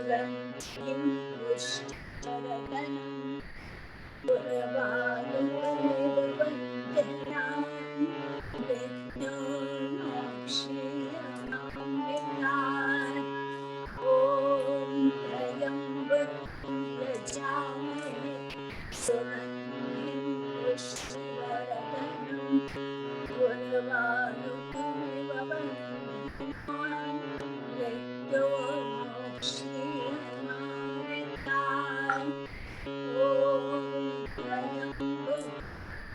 सुगन्धिं पुष्टिवर्धनम् उर्वारुकमिव बन्धनान् विद्यो मोक्षीयमामृतात् ॐ त्र्यम्बकं यजामहे सुगन्धिं पुष्टिवर्धनम् उर्वारुकमिव बन्धनान् विद्यो मोक्षीयमामृतात्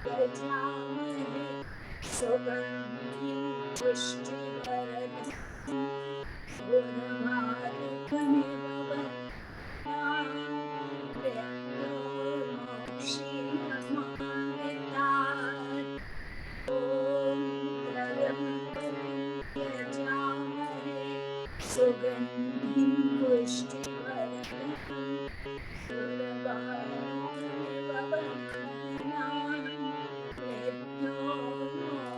यजामहे सुगन्धिं पुष्टिवर्धनम् उर्वारुकमिव बन्धनान् विद्यो मोक्षीयमामृतात् ॐ त्र्यम्बकं यजामहे सुगन्धिं पुष्टिवर्धनम् उर्वारुकमिव बन्धनान् विद्यो मोक्षीयमामृतात्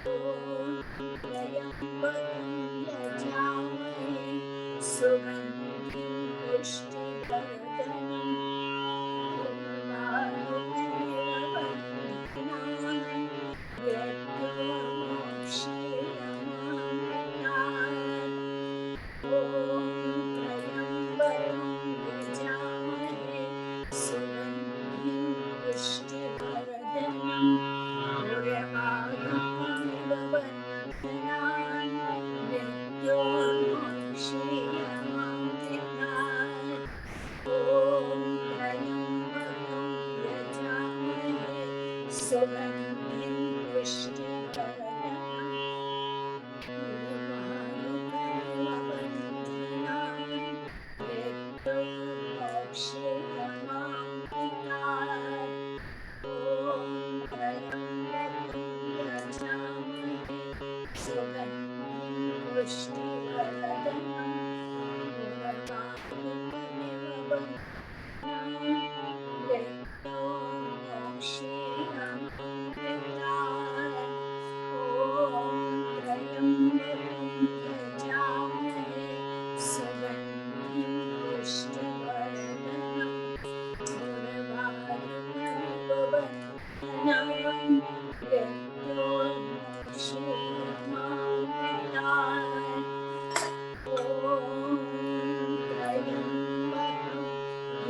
ॐ त्र्यम्बकं यजामहे सुगन्धिं पुष्टिवर्धनम् उर्वारुकमिव बन्धनान् विद्यो मोक्षीयमामृतात् ॐ त्र्यम्बकं यजामहे सुगन्धिं पुष्टिवर्धनम् उर्वारुकमिव बन्धनान् विद्यो मोक्षीयमामृतात् ॐ त्र्यम्बकं यजामहे सुगन्धिं पुष्टिवर्धनम् उर्वारुकमिव बन्धनान् विद्यो मोक्षीयमामृतात् ॐ त्र्यम्बकं यजामहे सुगन्धिं पुष्टिवर्धनम् उर्वारुकमिव बन्धनान् विद्यो मोक्षीयमामृतात् ॐ त्र्यम्बकं यजामहे सुगन्धिं पुष्टिवर्धनम् उर्वारुकमिव बन्धनान् विद्यो मोक्षीयमामृतात् ॐ त्र्यम्बकं यजामहे सुगन्धिं पुष्टिवर्धनम् उर्वारुकमिव बन्धनान् विद्यो मोक्षीयमामृतात् ॐ त्र्यम्बकं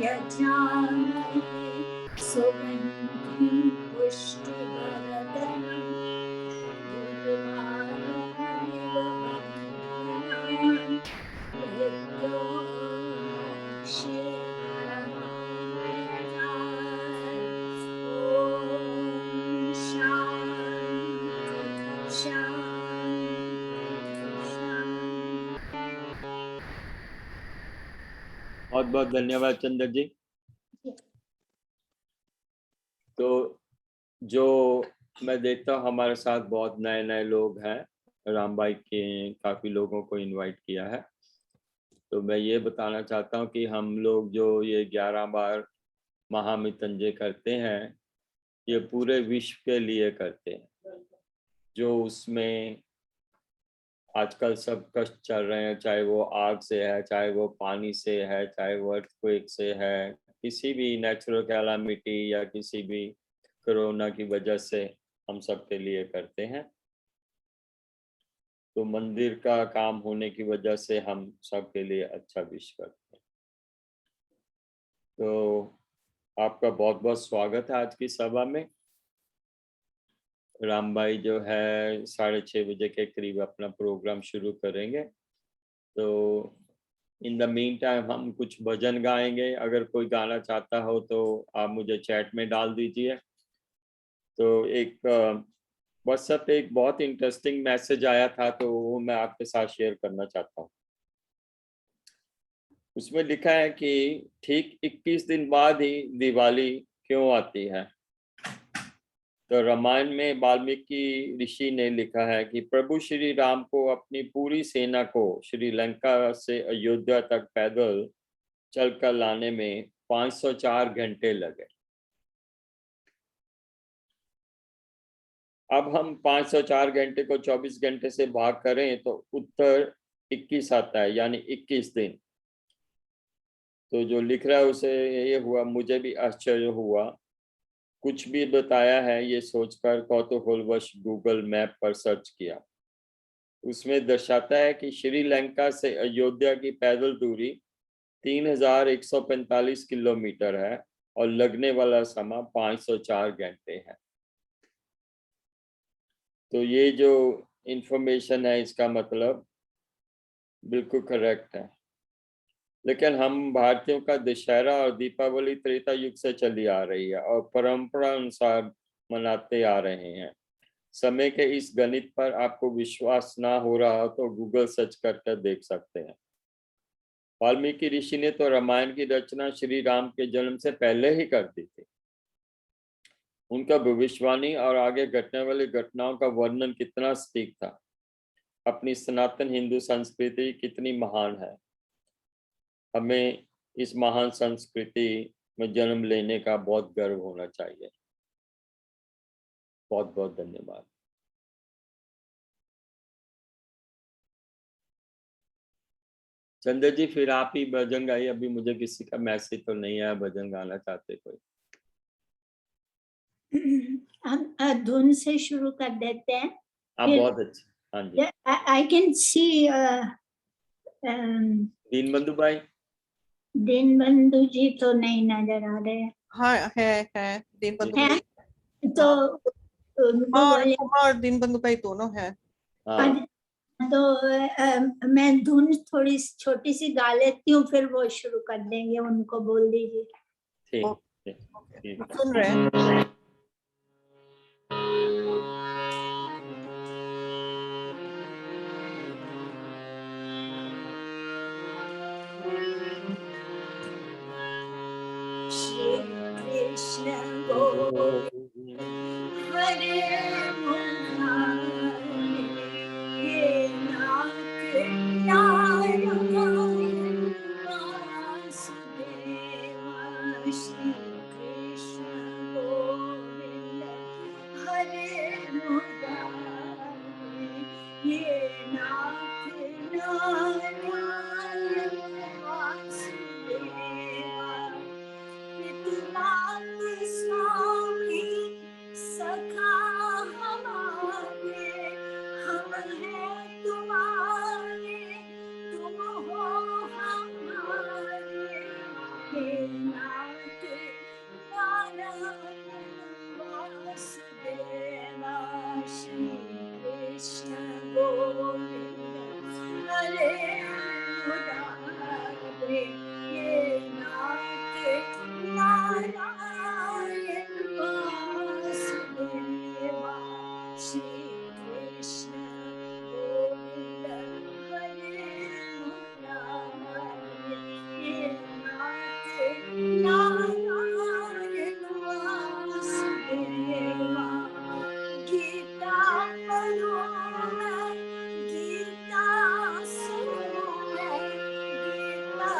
यजामहे सुगन्धिं पुष्टिवर्धनम् उर्वारुकमिव बन्धनान् विद्यो मोक्षीयमामृतात् ॐ शान्ति शान्ति शान्ति। बहुत बहुत धन्यवाद चंद्र जी। तो जो मैं देखता हूँ हमारे साथ बहुत नए नए लोग हैं, रामबाई के काफ़ी लोगों को इनवाइट किया है। तो मैं ये बताना चाहता हूँ कि हम लोग जो ये 11 बार महामृत्युंजय करते हैं, ये पूरे विश्व के लिए करते हैं। जो उसमें आजकल सब कष्ट चल रहे हैं, चाहे वो आग से है, चाहे वो पानी से है, चाहे वो अर्थक्वेक से है, किसी भी नेचुरल कैलामिटी या किसी भी कोरोना की वजह से हम सब के लिए करते हैं। तो मंदिर का काम होने की वजह से हम सब के लिए अच्छा विश करते हैं। तो आपका बहुत बहुत स्वागत है आज की सभा में। रामबाई जो है 6:30 बजे के करीब अपना प्रोग्राम शुरू करेंगे। तो इन द मीन टाइम हम कुछ भजन गाएंगे। अगर कोई गाना चाहता हो तो आप मुझे चैट में डाल दीजिए। तो एक व्हाट्सएप पे एक बहुत इंटरेस्टिंग मैसेज आया था, तो वो मैं आपके साथ शेयर करना चाहता हूँ। उसमें लिखा है कि ठीक 21 दिन बाद ही दिवाली क्यों आती है। तो रामायण में वाल्मीकि ऋषि ने लिखा है कि प्रभु श्री राम को अपनी पूरी सेना को श्रीलंका से अयोध्या तक पैदल चलकर लाने में 504 घंटे लगे। अब हम 504 घंटे को 24 घंटे से भाग करें तो उत्तर 21 आता है, यानी 21 दिन। तो जो लिख रहा है उसे ये हुआ, मुझे भी आश्चर्य हुआ। कुछ भी बताया है ये सोचकर कौतूहलवश गूगल मैप पर सर्च किया। उसमें दर्शाता है कि श्रीलंका से अयोध्या की पैदल दूरी 3145 किलोमीटर है और लगने वाला समय 504 घंटे है। तो ये जो इंफॉर्मेशन है इसका मतलब बिल्कुल करेक्ट है। लेकिन हम भारतीयों का दशहरा और दीपावली त्रेता युग से चली आ रही है और परंपरा अनुसार मनाते आ रहे हैं। समय के इस गणित पर आपको विश्वास ना हो रहा हो तो गूगल सर्च करके देख सकते हैं। वाल्मीकि ऋषि ने तो रामायण की रचना श्री राम के जन्म से पहले ही कर दी थी। उनका भविष्यवाणी और आगे घटने वाली घटनाओं का वर्णन कितना सटीक था। अपनी सनातन हिंदू संस्कृति कितनी महान है। हमें इस महान संस्कृति में जन्म लेने का बहुत गर्व होना चाहिए। बहुत बहुत धन्यवाद। चंद्र जी फिर आप ही भजन गाइए। अभी मुझे किसी का मैसेज तो नहीं आया भजन गाना चाहते कोई। हम धुन से शुरू कर देते हैं। आप बहुत अच्छे। हाँ जी। आई कैन सी दीनबंधु भाई। दीनबंधु जी तो नहीं नजर आ रहे हैं। हाँ है दीनबंधु हैं? भाई तो उनको बोलिए। और दीनबंधु भाई दोनों है। हाँ। तो मैं धुन थोड़ी छोटी सी गा लेती हूँ, फिर वो शुरू कर देंगे। उनको बोल दीजिए। ठीक ठीक। सुन रहे हैं। श्री कृष्ण गोविंद हरे मुरारी, हे नाथ नारायण वासुदेव। श्री कृष्ण गोविंद हरे मुरारी, हे नाथ नारायण वासुदेव। नित्यानंद स्वामी सखा हमारे, हम हैं तुम्हारे, तुम हो हमारे। हे नाथ नारायण वासुदेव। श्री कृष्ण गोविंद हरे मुरारे, हे नाथ नारायण वासुदेव। श्री कृष्ण गोविंद हरे मुरारे, हे नाथ नारायण वासुदेव। गीता पढ़ो मैं, गीता सुनो मैं, गीता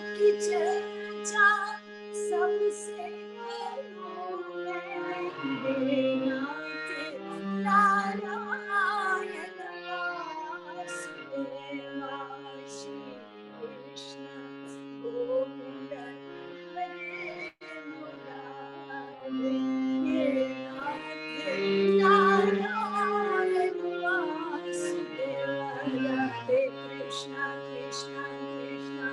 की चर्चा सबसे करूं मैं। हे नाथ नारायण वासुदेव। श्री कृष्ण गोविंद हरे मुरारे, हे नाथ नारायण वासुदेव। राधे कृष्णा कृष्णा कृष्णा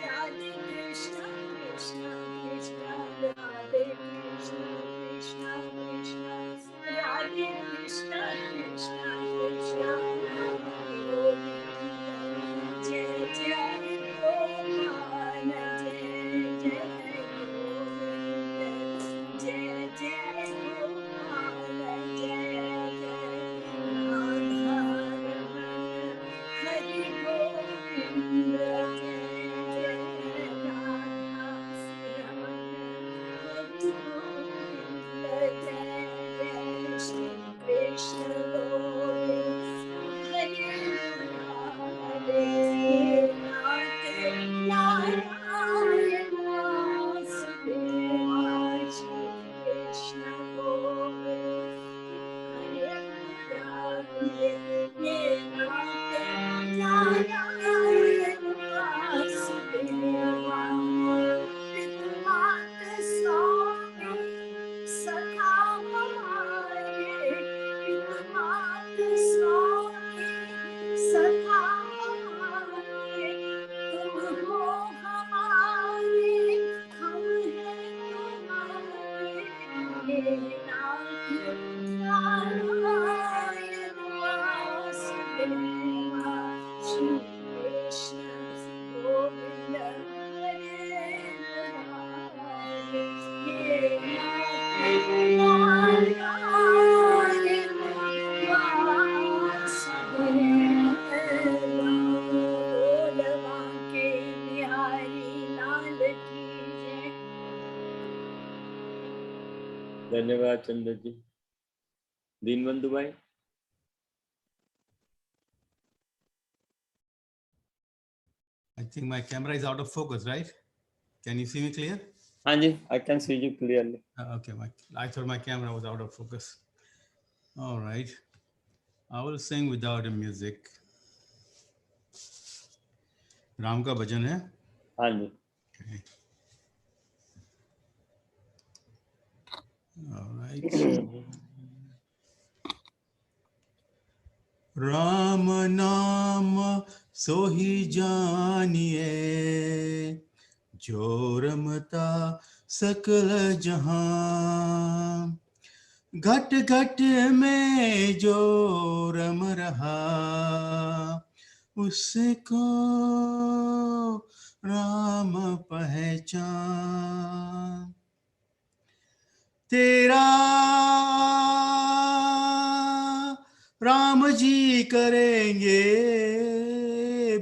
राधे कृष्णा कृष्णा कृष्णा राधे कृष्णा कृष्णा कृष्णा राधे कृष्णा कृष्णा कृष्णा गोविंद। जय जय गोपाल, जय जय गोविंद, जय जय गोपाल, जय जय राधा रमण हरि गोविंद। जय जय राधा रमण हरि गोविंद, जय जय नाथ नारायण वासुदेवा श्री कृष्ण गोविंद हरे मुरारे हे नाथ नारायण वासुदेवा बोल बांके बिहारी लाल की जय। धन्यवाद चंद्र जी। दीनबंधु भाई। I think my camera is out of focus, right? Can you see me clear? हाँ जी, I can see you clearly. Okay, I thought my camera was out of focus. All right. I will sing without the music. Ram का भजन है? हाँ जी। Okay. All right. Ram नाम सोही जानिए, जो रमता सकल जहां। घट घट में जो रम रहा, उसको राम पहचान। तेरा राम जी करेंगे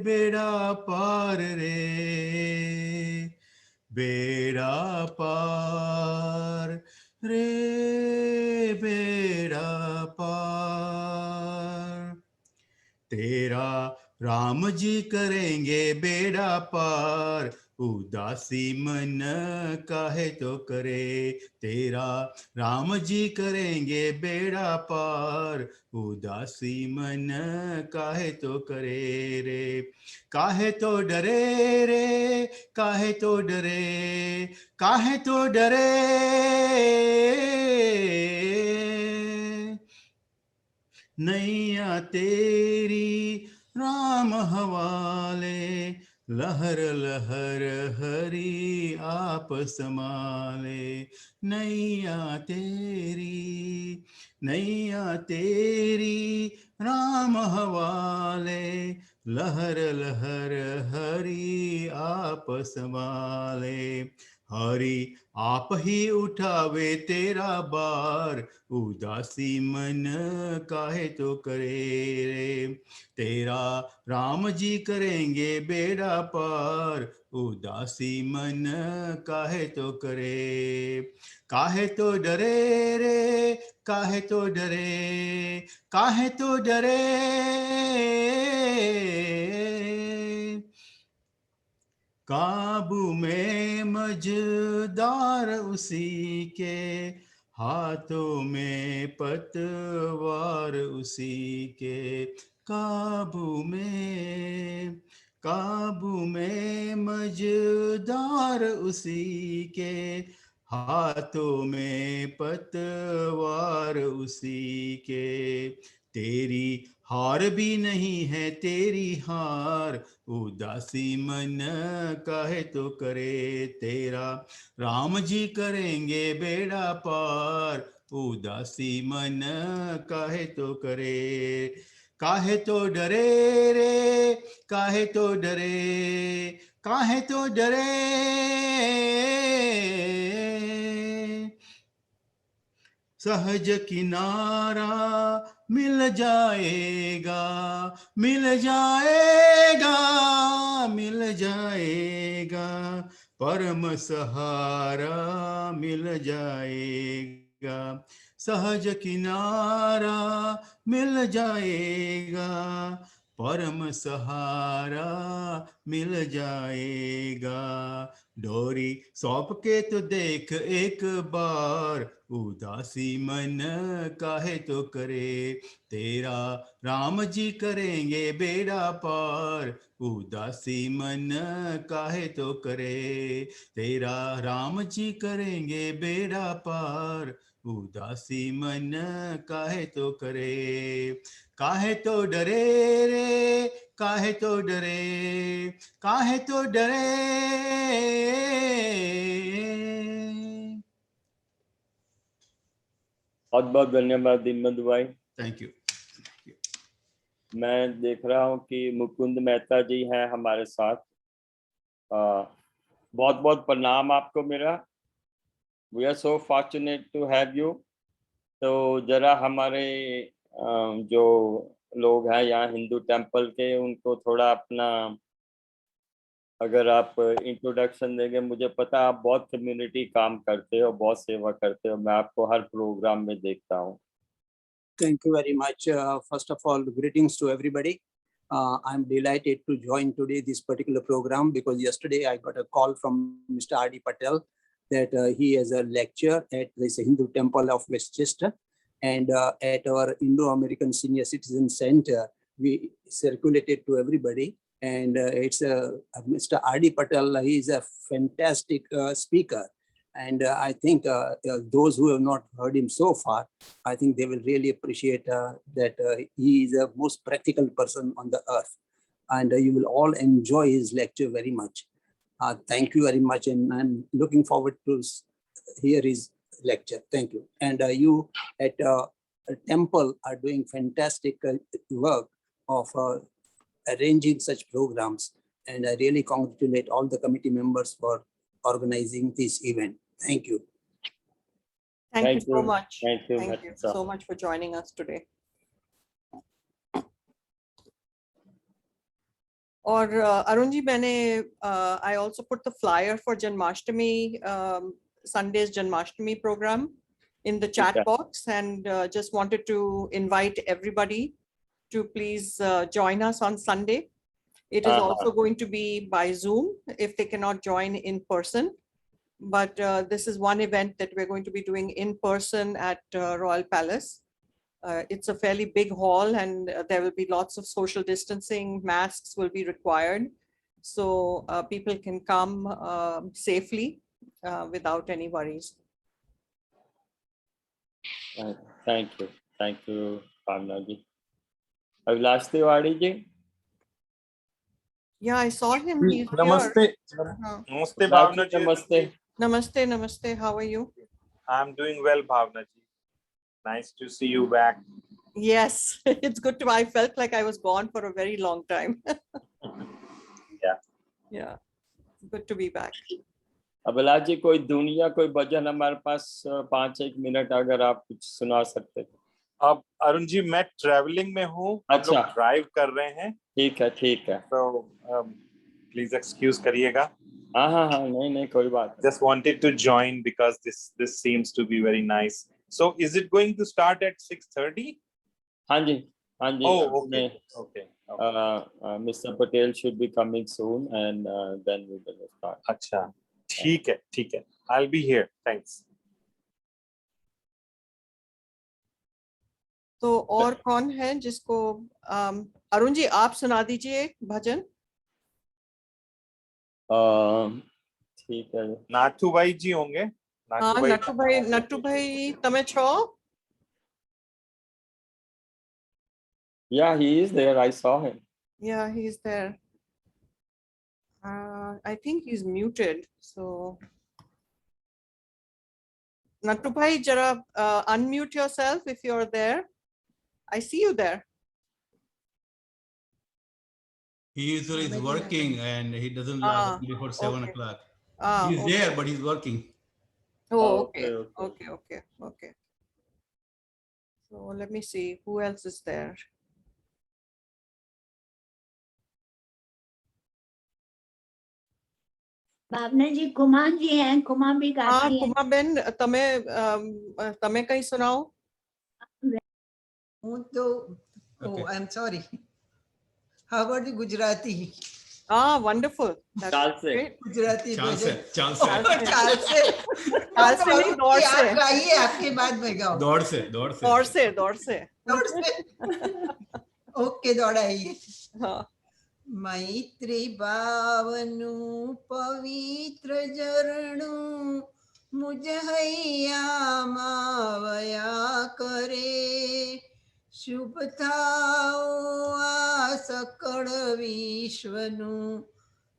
बेड़ा पार रे, बेड़ा पार रे, बेड़ा पार। तेरा राम जी करेंगे बेड़ा पार, उदासी मन काहे तो करे। तेरा राम जी करेंगे बेड़ा पार, उदासी मन काहे तो करे रे। काहे तो डरे रे, काहे तो डरे, काहे तो डरे। नैया तेरी राम हवाले, लहर लहर हरि आप समाले। नैया तेरी, नैया तेरी राम हवाले, लहर लहर हरि आप संभाले। हरि आप ही उठावे तेरा बार, उदासी मन काहे तो करे रे। तेरा राम जी करेंगे बेड़ा पार, उदासी मन काहे तो करे। काहे तो डरे रे, काहे तो डरे, काहे तो डरे। काबू में मझदार उसी के, हाथों में पतवार उसी के। काबू में, काबू में मझदार उसी के, हाथों में पतवार उसी के। तेरी हार भी नहीं है तेरी हार, उदासी मन काहे तो करे। तेरा राम जी करेंगे बेड़ा पार, उदासी मन काहे तो करे। काहे तो डरे रे, काहे तो डरे, काहे तो डरे। सहज किनारा मिल जाएगा, मिल जाएगा, मिल जाएगा। परम सहारा मिल जाएगा, सहज किनारा मिल जाएगा। परम सहारा मिल जाएगा। डोरी सौंप के तो देख एक बार, उदासी मन काहे तो करे। तेरा राम जी करेंगे बेड़ा पार, उदासी मन काहे तो करे। तेरा राम जी करेंगे बेड़ा पार, उदासी मन काहे तो करे। काहे तो डरे रे, काहे तो डरे, काहे तो डरे। बहुत बहुत धन्यवाद दीनबंधु भाई। Thank you. मैं देख रहा हूँ कि मुकुंद मेहता जी हैं हमारे साथ। बहुत बहुत प्रणाम आपको मेरा। We are so fortunate to have you. तो जरा हमारे जो लोग हैं यहाँ हिंदू टेम्पल के, उनको थोड़ा अपना अगर आप इंट्रोडक्शन देंगे। मुझे पता है आप बहुत कम्युनिटी काम करते हो, बहुत सेवा करते हो, मैं आपको हर प्रोग्राम में देखता हूँ। Thank you very much. First of all, greetings to everybody. I'm delighted to join today this particular program because yesterday I got a call from Mr. R.D. Patel that he has a lecture at this Hindu Temple of Westchester, and at our Indo-American Senior Citizen Center, we circulated to everybody. And it's Mr. R.D. Patel. He is a fantastic speaker. And I think those who have not heard him so far, I think they will really appreciate that he is the most practical person on the earth. And you will all enjoy his lecture very much. Thank you very much. And I'm looking forward to hear his lecture. Thank you. And you at Temple are doing fantastic work of arranging such programs. And I really congratulate all the committee members for organizing this event. Thank you. Thank you so you. much. Thank you, Thank you sir. so much for joining us today. और अरुण जी, मैंने I also put the flyer for Janmashtami, Sunday's Janmashtami program in the chat Okay. box, and just wanted to invite everybody to please join us on Sunday. It is also going to be by Zoom if they cannot join in person. But this is one event that we're going to be doing in person at Royal Palace. It's a fairly big hall, and there will be lots of social distancing. Masks will be required, so people can come safely without any worries. Thank you, Bhavna ji. Abhilash Tiwari ji. Yeah, I saw him. He's Namaste. here. Namaste, Bhavna ji. Namaste. Namaste, namaste. How are you? I'm doing well, Bhavna ji. Nice to see you back. Yes, it's good to. I felt like I was gone for a very long time. Yeah, good to be back. Abhilash जी, कोई दुनिया कोई भजन हमारे पास 5-1 minute अगर आप कुछ सुना सकते। अब अरुण जी, मैं ट्रैवलिंग में हूँ, हम लोग ड्राइव कर रहे हैं। ठीक है। तो प्लीज एक्सक्यूज करिएगा। हाँ, नहीं कोई बात। Just wanted to join because this seems to be very nice. So is it going to start at 6:30? हाँ जी। Oh, okay. Mr. Patel should be coming soon, and then we will start. अच्छा, ठीक है. I'll be here. Thanks. तो और कौन है जिसको अरुण जी आप सुना दीजिए भजन। ठीक है। नाथू भाई जी होंगे। हाँ, नट्टू भाई तमे छो। Yeah, he is there. I saw him. Yeah, he's there. I think he's muted. So Nattu bhai, jara unmute yourself if you're there. I see you there. He usually is working and he doesn't log before 7 o'clock. He's there, but he's working. Oh, okay. So let me see who else is there. भावना जी, कुमा जी हैं, कुमा भी गाती हैं। कुमा Ben, तमे कहीं सुनाओ। Oh, I'm sorry. How about the Gujarati? Wonderful. That's great. Gujarati चाल से नहीं, दौड़ से। आप गाइए, आपके बाद मैं गाऊं। दौड़ से। ओके, दौड़ाइए। हाँ। मैत्री भावनु पवित्र जरणु मुझ हैया मावया करे शुभ थाओ आ सकळ विश्वनु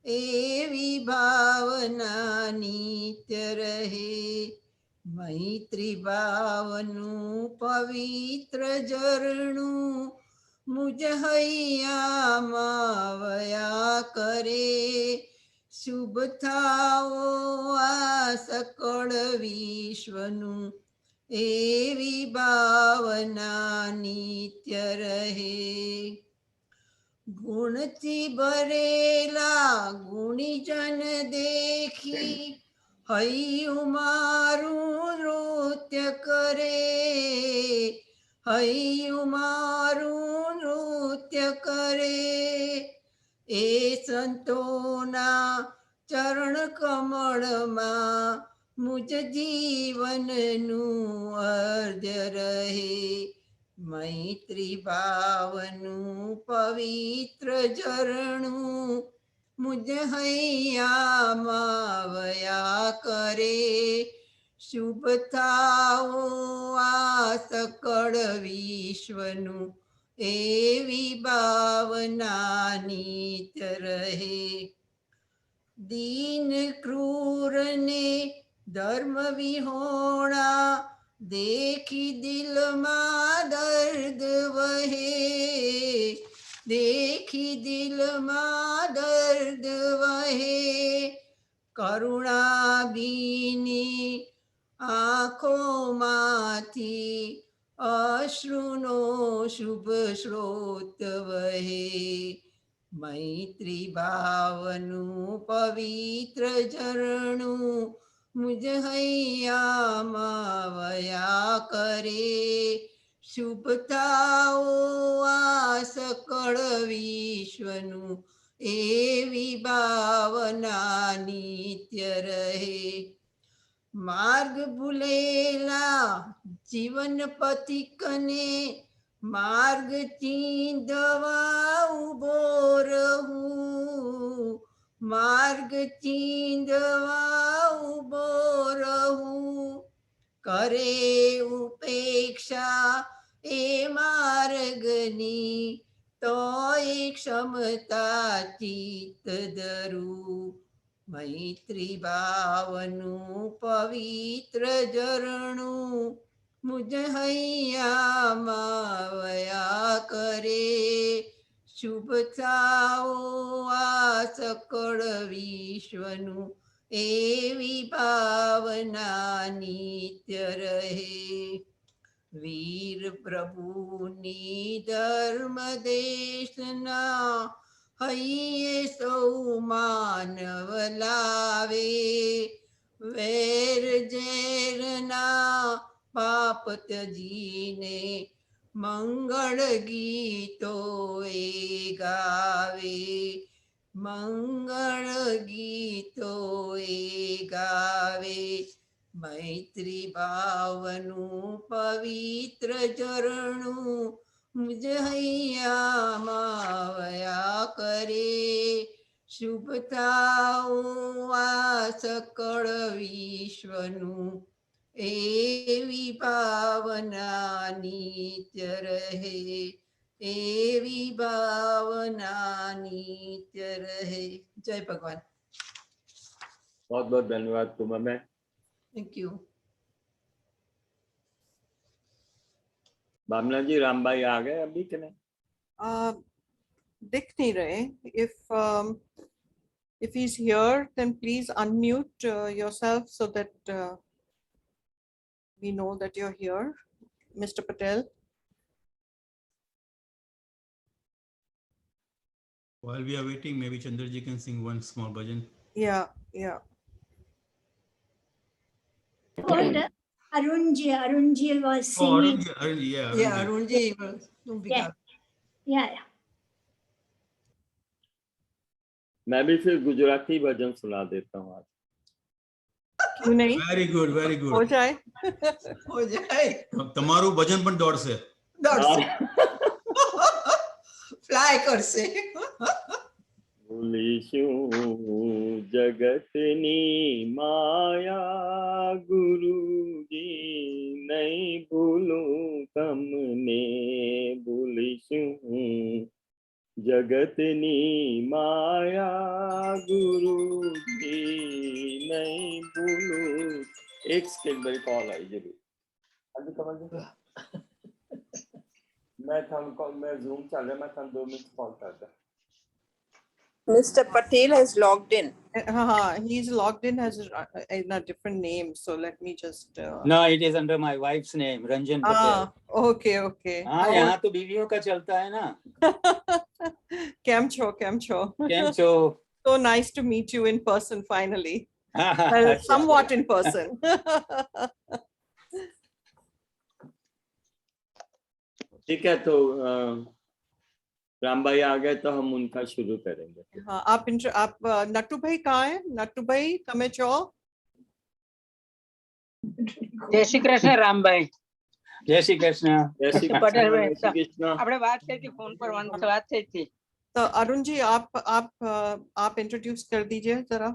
एवी भावना नित्य रहे મૈત્રી ભાવનું પવિત્ર ઝરણું મુજ હૈયામાં વયા કરે. શુભ થાઓ આ સકળ વિશ્વનું એવી ભાવના નિત્ય રહે. ગુણથી ભરેલા ગુણીજન દેખી હૈયું મારું નૃત્ય કરે. હૈયું મારું નૃત્ય કરે. એ સંતોના ચરણ કમળમાં મુજ જીવનનું અર્ધ્ય રહે. મૈત્રી ભાવનું પવિત્ર ઝરણું મુજ હૈયામાં વયા કરે. શુભ થાઓ આ સકળ વિશ્વનું એવી ભાવના નિત્ય રહે. દીન ક્રૂરને ધર્મ વિહોણા દેખી દિલમાં દર્દ વહે. દેખી દિલમાં દર્દ વહે. કરુણા ભીની આંખોમાંથી અશ્રુનો શુભ સ્રોત વહે. મૈત્રી ભાવનું પવિત્ર ઝરણું મુજ હૈયામાં વયા કરે. શુભ થાઓ આ સકળ વિશ્વનું એવી ભાવના નિત્ય રહે. માર્ગ ભૂલેલા જીવન પથિકને માર્ગ ચીંધવા ઉભો રહું. માર્ગ ચીંધવા ઉભો રહું. કરે ઉપેક્ષા એ માર્ગની તોય ક્ષમતા ચિત્ત ધરું. મૈત્રી ભાવનું પવિત્ર ઝરણું મુજ હૈયામાં વયા કરે. શુભ થાઓ આ સકળ વિશ્વનું એવી ભાવના નિત્ય રહે. વીર પ્રભુની ધર્મ દેશના હૈયે સૌ માનવ લાવે. વેર ઝેરના પાપ ત્યજીને મંગળ ગીતો એ ગાવે. મંગળ ગીતો એ ગાવે. મૈત્રી ભાવનું પવિત્ર ઝરણું મુજ હૈયામાં વયા કરે. શુભ થાઓ આ સકળ વિશ્વનું એવી ભાવના નિત્ય રહે. એવી ભાવના નિત્ય રહે. જય ભગવાન. बहुत बहुत धन्यवाद तुम्हें मैं. Thank you. भावना जी रामबाई आ गए अभी के नहीं? दिख नहीं रहे. If he's here, then please unmute yourself so that we know that you're here, Mr. Patel. While we are waiting, maybe Chandraji can sing one small bhajan. Yeah, yeah. Arunji was Oh, singing. Arunji, yeah. Yeah, Arunji. Arunji, don't be Yeah. Yeah. मैं भी फिर गुजराती भजन सुना देता हूँ आज. क्यों नहीं? Very good, very हो good. जाए. હો જાય. તમારું ભજન પણ દોડશે. દોડશે. ફ્લાય કરશે. ભૂલીશું જગતની માયા ગુરુજી નહીં ભૂલું તમને. ભૂલીશું જગતની માયા ગુરુજી નહીં ભૂલું एक सेकंड मेरी कॉल आई जरूर। हाँ जी कमल जी, मैं जूम चल रहा, मैं थानू 2 मिनट कॉल करदा। Mr. Patel has logged in. He's logged in as in a different name. So let me just. No, it is under my wife's name, Ranjan Patel. Okay, okay. हाँ, यहाँ तो बीवियों का चलता है ना। Kemcho. Kemcho. So nice to meet you in person finally. हाँ, Well, somewhat in person. ठीक है, तो राम भाई आ गए तो हम उनका शुरू करेंगे। हाँ, आप नट्टू भाई कहाँ है? नट्टू भाई कमे चो। जय श्री कृष्ण राम भाई। जय श्री कृष्ण। जय श्री पटेल भाई, कृष्ण। આપણે વાત કરી હતી फोन पर વાત થઈ थी। तो अरुण जी आप इंट्रोड्यूस कर दीजिए जरा।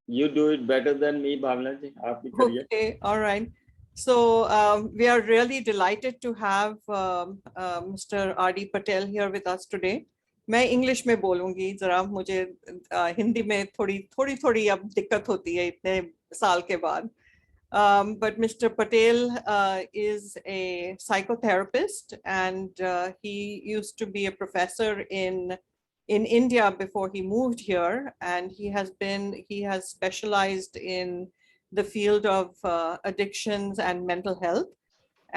You do it better than me, भावना जी, आप ही करिए। Okay, all right. So we are really delighted to have Mr. R.D. Patel here with us today. मैं इंग्लिश में बोलूंगी जरा, मुझे हिंदी में थोड़ी अब दिक्कत होती है इतने साल के बाद. But Mr. Patel is a psychotherapist, and he used to be a professor in India before he moved here, and he has specialized in the field of addictions and mental health.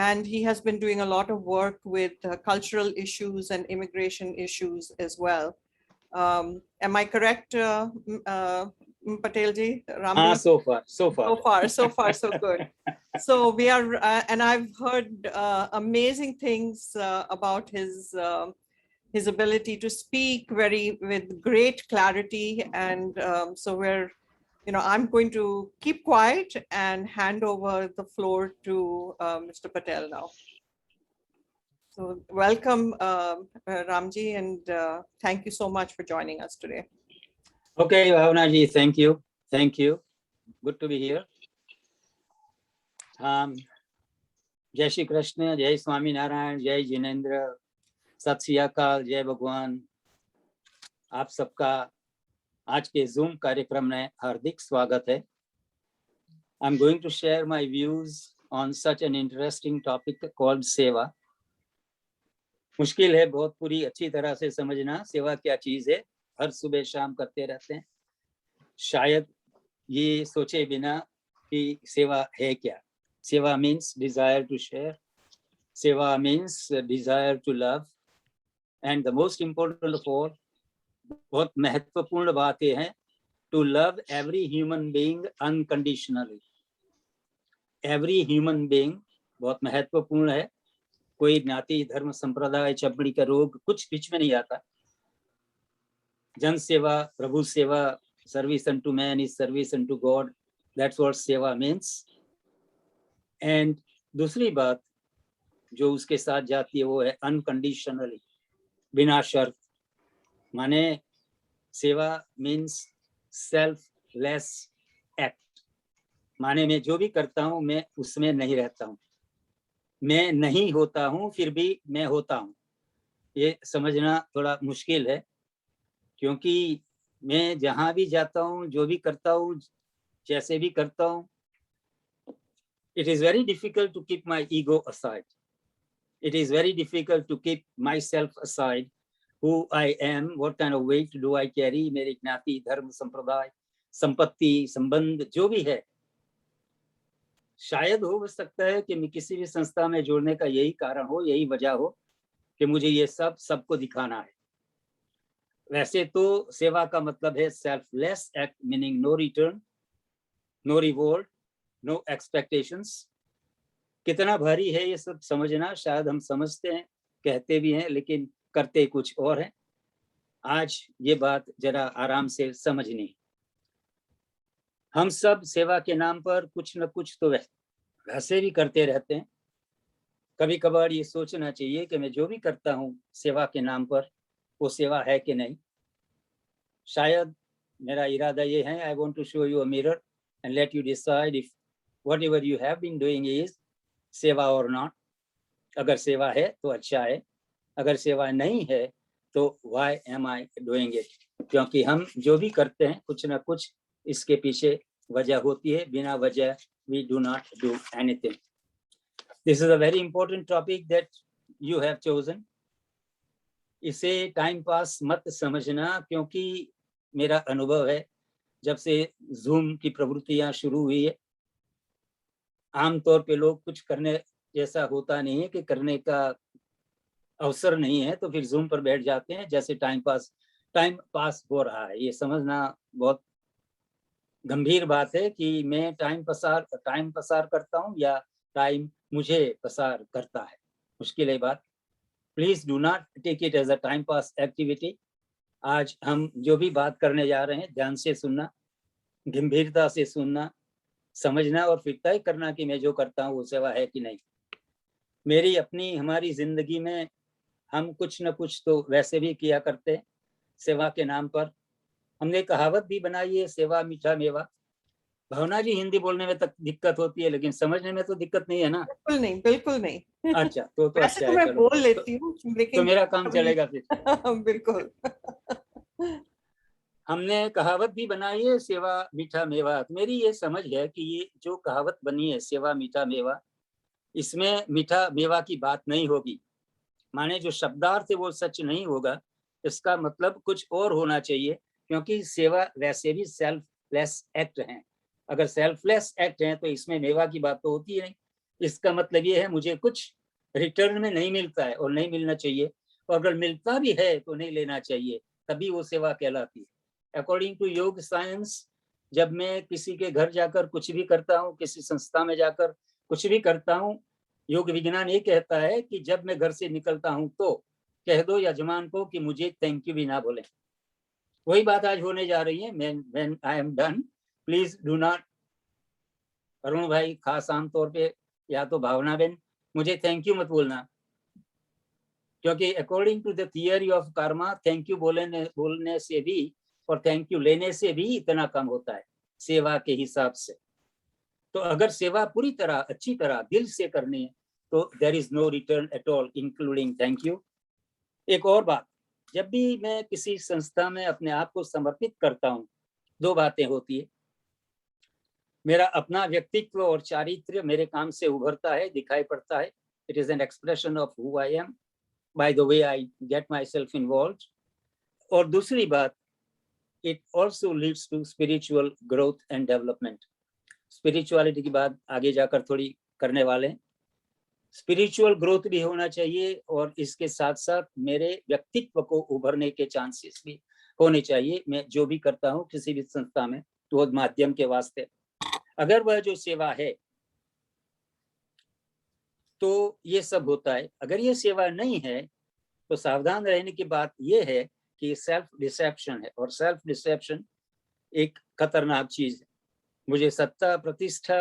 And he has been doing a lot of work with cultural issues and immigration issues as well. Am I correct, Patel ji? हाँ, so far, so good. So we are, and I've heard amazing things about his ability to speak with great clarity, and so I'm going to keep quiet and hand over the floor to Mr. Patel now. So welcome, Ramji, and thank you so much for joining us today. Okay, Bhavna ji, thank you. Good to be here. जय श्री कृष्ण, जय स्वामी नारायण, जय जिनेंद्र, सत श्री अकाल, जय भगवान। आप सबका आज के जूम कार्यक्रम में हार्दिक स्वागत है। I'm going to share my views on such an interesting topic called सेवा। मुश्किल है बहुत पूरी अच्छी तरह से समझना सेवा क्या चीज है, हर सुबह शाम करते रहते हैं, शायद ये सोचे बिना कि सेवा है क्या। सेवा मीन्स डिजायर टू शेयर, सेवा means desire to love, and the most important of all, बहुत महत्वपूर्ण बात यह है, to love every human being unconditionally. Every human being बहुत महत्वपूर्ण है। कोई ज्ञाति, धर्म, संप्रदाय, चमड़ी का रोग कुछ बीच में नहीं आता। जन सेवा, प्रभु सेवा, service unto man is service unto God, that's what सेवा मीन्स। एंड दूसरी बात जो उसके साथ जाती है वो है अनकंडीशनली, बिना शर्त। माने सेवा मीन्स सेल्फलेस एक्ट। माने मैं जो भी करता हूँ मैं उसमें नहीं रहता हूँ, मैं नहीं होता हूँ फिर भी मैं होता हूँ। ये समझना थोड़ा मुश्किल है, क्योंकि मैं जहाँ भी जाता हूँ, जो भी करता हूँ, जैसे भी करता हूँ, it is very difficult to keep my ego aside. It is very difficult to keep myself aside, who I am, what kind of weight do I carry, मेरी ज्ञाति, धर्म, संप्रदाय, संपत्ति, संबंध जो भी है। शायद हो सकता है कि मैं किसी भी संस्था में जोड़ने का यही कारण हो, यही वजह हो कि मुझे ये सबको दिखाना है। वैसे तो सेवा का मतलब है selfless act, meaning no return, no reward, no expectations. कितना भारी है ये सब समझना। शायद हम समझते हैं, कहते भी हैं, लेकिन करते कुछ और हैं। आज ये बात जरा आराम से समझनी। हम सब सेवा के नाम पर कुछ न कुछ तो वैसे भी करते रहते हैं। कभी कभार ये सोचना चाहिए कि मैं जो भी करता हूँ सेवा के नाम पर, वो सेवा है कि नहीं। शायद मेरा इरादा ये है, I want to show you a mirror and let you decide if whatever you have been doing is सेवा or not. अगर सेवा है तो अच्छा है, अगर सेवा नहीं है तो why am I doing it? क्योंकि हम जो भी करते हैं कुछ ना कुछ इसके पीछे वजह होती है, बिना वजह we do not do anything. This is a very important topic that you have chosen. इसे टाइम पास मत समझना, क्योंकि मेरा अनुभव है जब से जूम की प्रवृत्तियां शुरू हुई है, आमतौर पे लोग कुछ करने जैसा होता नहीं है कि करने का अवसर नहीं है तो फिर जूम पर बैठ जाते हैं जैसे टाइम पास हो रहा है। ये समझना बहुत गंभीर बात है कि मैं टाइम पसार करता हूँ या टाइम मुझे पसार करता है। मुश्किल है बात। Please do not take it as a time pass activity. आज हम जो भी बात करने जा रहे हैं ध्यान से सुनना, गंभीरता से सुनना, समझना और फिर तय करना कि मैं जो करता हूँ वो सेवा है कि नहीं। मेरी अपनी हमारी जिंदगी में हम कुछ न कुछ तो वैसे भी किया करते हैं सेवा के नाम पर। हमने कहावत भी बनाई है, सेवा मीठा मेवा। भावना जी, हिंदी बोलने में तक दिक्कत होती है लेकिन समझने में तो दिक्कत नहीं है ना? बिल्कुल नहीं, बिल्कुल नहीं। अच्छा, तो वैसे अच्छा तो है, मैं चलो बोल लेती हूँ तो लेकिन मेरा काम कभी- चलेगा फिर। बिल्कुल। हमने कहावत भी बनाई है, सेवा मीठा मेवा। मेरी ये समझ है कि ये जो कहावत बनी है सेवा मीठा मेवा, इसमें मीठा मेवा की बात नहीं होगी। माने जो शब्दार्थ है वो सच नहीं होगा, इसका मतलब कुछ और होना चाहिए, क्योंकि सेवा वैसे भी सेल्फलेस एक्ट है। अगर सेल्फलेस एक्ट है तो इसमें मेवा की बात तो होती है नहीं। इसका मतलब ये है मुझे कुछ रिटर्न में नहीं मिलता है और नहीं मिलना चाहिए, और अगर मिलता भी है तो नहीं लेना चाहिए, तभी वो सेवा कहलाती है। अकॉर्डिंग टू योग साइंस, जब मैं किसी के घर जाकर कुछ भी करता हूँ, किसी संस्था में जाकर कुछ भी करता हूँ, योग विज्ञान ये कहता है कि जब मैं घर से निकलता हूं तो कह दो यजमान को कि मुझे थैंक यू भी ना बोले। वही बात आज होने जा रही है। When I am done, please do not, Arun भाई खास आमतौर पे या तो भावना बहन, मुझे थैंक यू मत बोलना, क्योंकि according to the theory of karma thank you बोलने से भी और थैंक यू लेने से भी इतना कम होता है सेवा के हिसाब से। तो अगर सेवा पूरी तरह अच्छी तरह दिल से करनी है तो there is no return at all including thank you. एक और बात, जब भी मैं किसी संस्था में अपने आप को समर्पित करता हूँ, दो बातें होती है। मेरा अपना व्यक्तित्व और चारित्र्य मेरे काम से उभरता है, दिखाई पड़ता है। It is an expression of who I am by the way I get myself involve. और दूसरी बात, it also leads to spiritual growth and development. Spirituality की बात आगे जाकर थोड़ी करने वाले हैं। स्पिरिचुअल ग्रोथ भी होना चाहिए और इसके साथ साथ मेरे व्यक्तित्व को उभरने के चांसेस भी होने चाहिए। मैं जो भी करता हूँ किसी भी संस्था में तो माध्यम के वास्ते, अगर वह जो सेवा है तो ये सब होता है। अगर ये सेवा नहीं है तो सावधान रहने की बात यह है कि सेल्फ डिसेप्शन है, और सेल्फ डिसेप्शन एक खतरनाक चीज है। मुझे सत्ता प्रतिष्ठा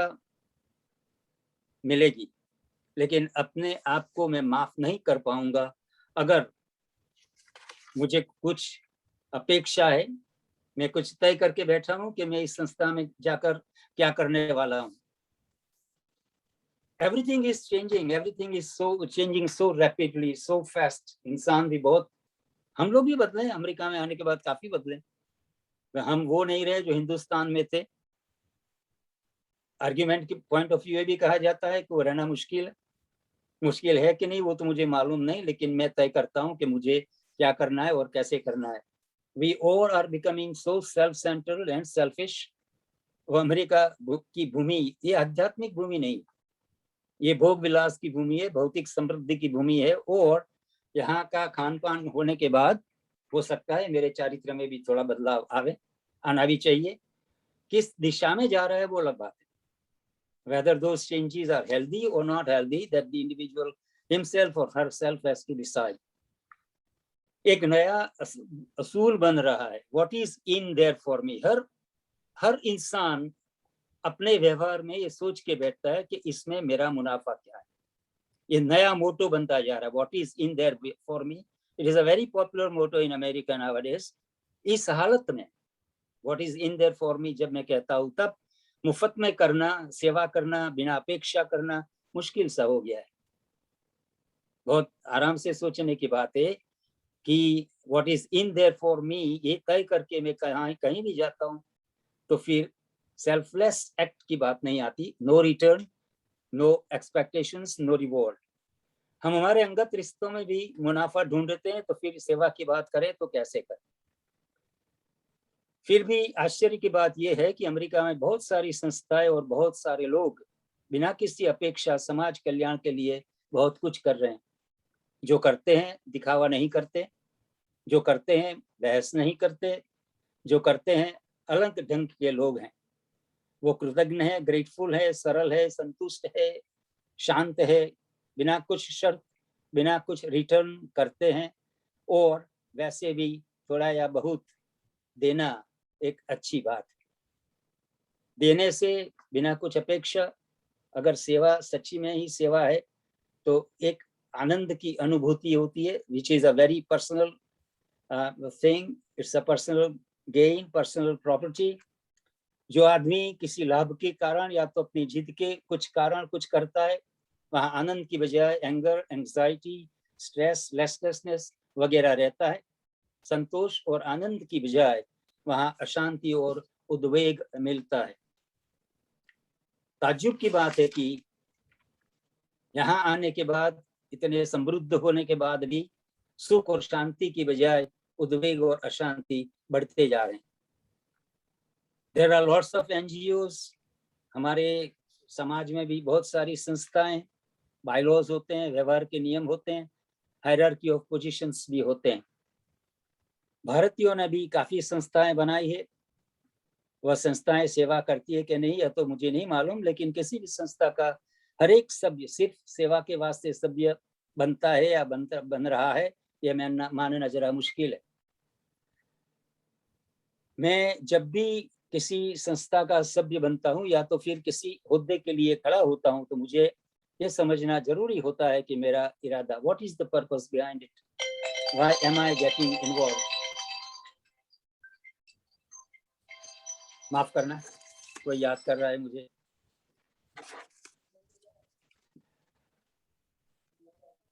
मिलेगी लेकिन अपने आप को मैं माफ नहीं कर पाऊंगा अगर मुझे कुछ अपेक्षा है। मैं कुछ तय करके बैठा हूं कि मैं इस संस्था में जाकर क्या करने वाला हूं। Everything is changing, everything is so changing so rapidly, so fast. इंसान भी बहुत, हम लोग भी बदले, अमेरिका में आने के बाद काफी बदले। हम वो नहीं रहे जो हिंदुस्तान में थे। आर्ग्यूमेंट के पॉइंट ऑफ व्यू भी कहा जाता है कि वो रहना मुश्किल है कि नहीं वो तो मुझे मालूम नहीं, लेकिन मैं तय करता हूं कि मुझे क्या करना है और कैसे करना है। We all are becoming so self centred and selfish. वो अमेरिका की भूमि ये आध्यात्मिक भूमि नहीं, ये भोग विलास की भूमि है, भौतिक समृद्धि की भूमि है। और यहाँ का खान पान होने के बाद हो सकता है मेरे चारित्र में भी थोड़ा बदलाव आना भी चाहिए। किस दिशा में जा रहा है वो अलग बात है। Whether those changes are healthy or not healthy, that the individual himself or herself has to decide. एक नया असूल बन रहा है, what is in there for me। हर इंसान अपने व्यवहार में ये सोच के बैठता है कि इसमें मेरा मुनाफा क्या है। ये नया मोटो बनता जा रहा है, what is in there for me। It is a very popular motto in America nowadays। इस हालत में what is in there for me जब मैं कहता हूँ, तब मुफ्त में करना, सेवा करना, बिना अपेक्षा करना मुश्किल सा हो गया है। बहुत आराम से सोचने की बात है कि what is in their for me, ये तय करके मैं कहीं भी जाता हूँ तो फिर सेल्फलेस एक्ट की बात नहीं आती। No return, no expectations, no reward. हम हमारे अंगत रिश्तों में भी मुनाफा ढूंढते हैं, तो फिर सेवा की बात करें तो कैसे करें। फिर भी आश्चर्य की बात यह है कि अमेरिका में बहुत सारी संस्थाएं और बहुत सारे लोग बिना किसी अपेक्षा समाज कल्याण के लिए बहुत कुछ कर रहे हैं। जो करते हैं दिखावा नहीं करते, जो करते हैं बहस नहीं करते, जो करते हैं अलग ढंग के लोग हैं। वो कृतज्ञ है, ग्रेटफुल है, सरल है, संतुष्ट है, शांत है, बिना कुछ शर्त, बिना कुछ रिटर्न करते हैं। और वैसे भी थोड़ा या बहुत देना एक अच्छी बात है। देने से बिना कुछ अपेक्षा, अगर सेवा सच्ची में ही सेवा है तो एक आनंद की अनुभूति होती है, which is a very personal thing. It's a personal gain, personal property. जो आदमी किसी लाभ के कारण या तो अपनी जिद के कुछ कारण कुछ करता है, वहां आनंद की बजाय एंगर, एंजाइटी, स्ट्रेस, रेस्टलेसनेस वगैरह रहता है। संतोष और आनंद की बजाय वहां अशांति और उद्वेग मिलता है। ताज्जुब की बात है कि यहाँ आने के बाद, इतने समृद्ध होने के बाद भी सुख और शांति की बजाय उद्वेग और अशांति बढ़ते जा रहे हैं। There are lots of NGOs, हमारे समाज में भी बहुत सारी संस्थाएं, बायलॉज होते हैं, व्यवहार के नियम होते हैं, हायरार्की ऑफ पोजीशंस भी होते हैं। भारतीयों ने भी काफी संस्थाएं बनाई है। वह संस्थाएं सेवा करती है कि नहीं, यह तो मुझे नहीं मालूम, लेकिन किसी भी संस्था का हर एक सभ्य सिर्फ सेवा के वास्ते सभ्य बनता है या बन रहा है, यह मानना जरा मुश्किल है। मैं जब भी किसी संस्था का सभ्य बनता हूँ या तो फिर किसी हुद्दे के लिए खड़ा होता हूँ, तो मुझे ये समझना जरूरी होता है कि मेरा इरादा, what is the purpose behind it, why am I getting involve. माफ करना, कोई याद कर रहा है मुझे।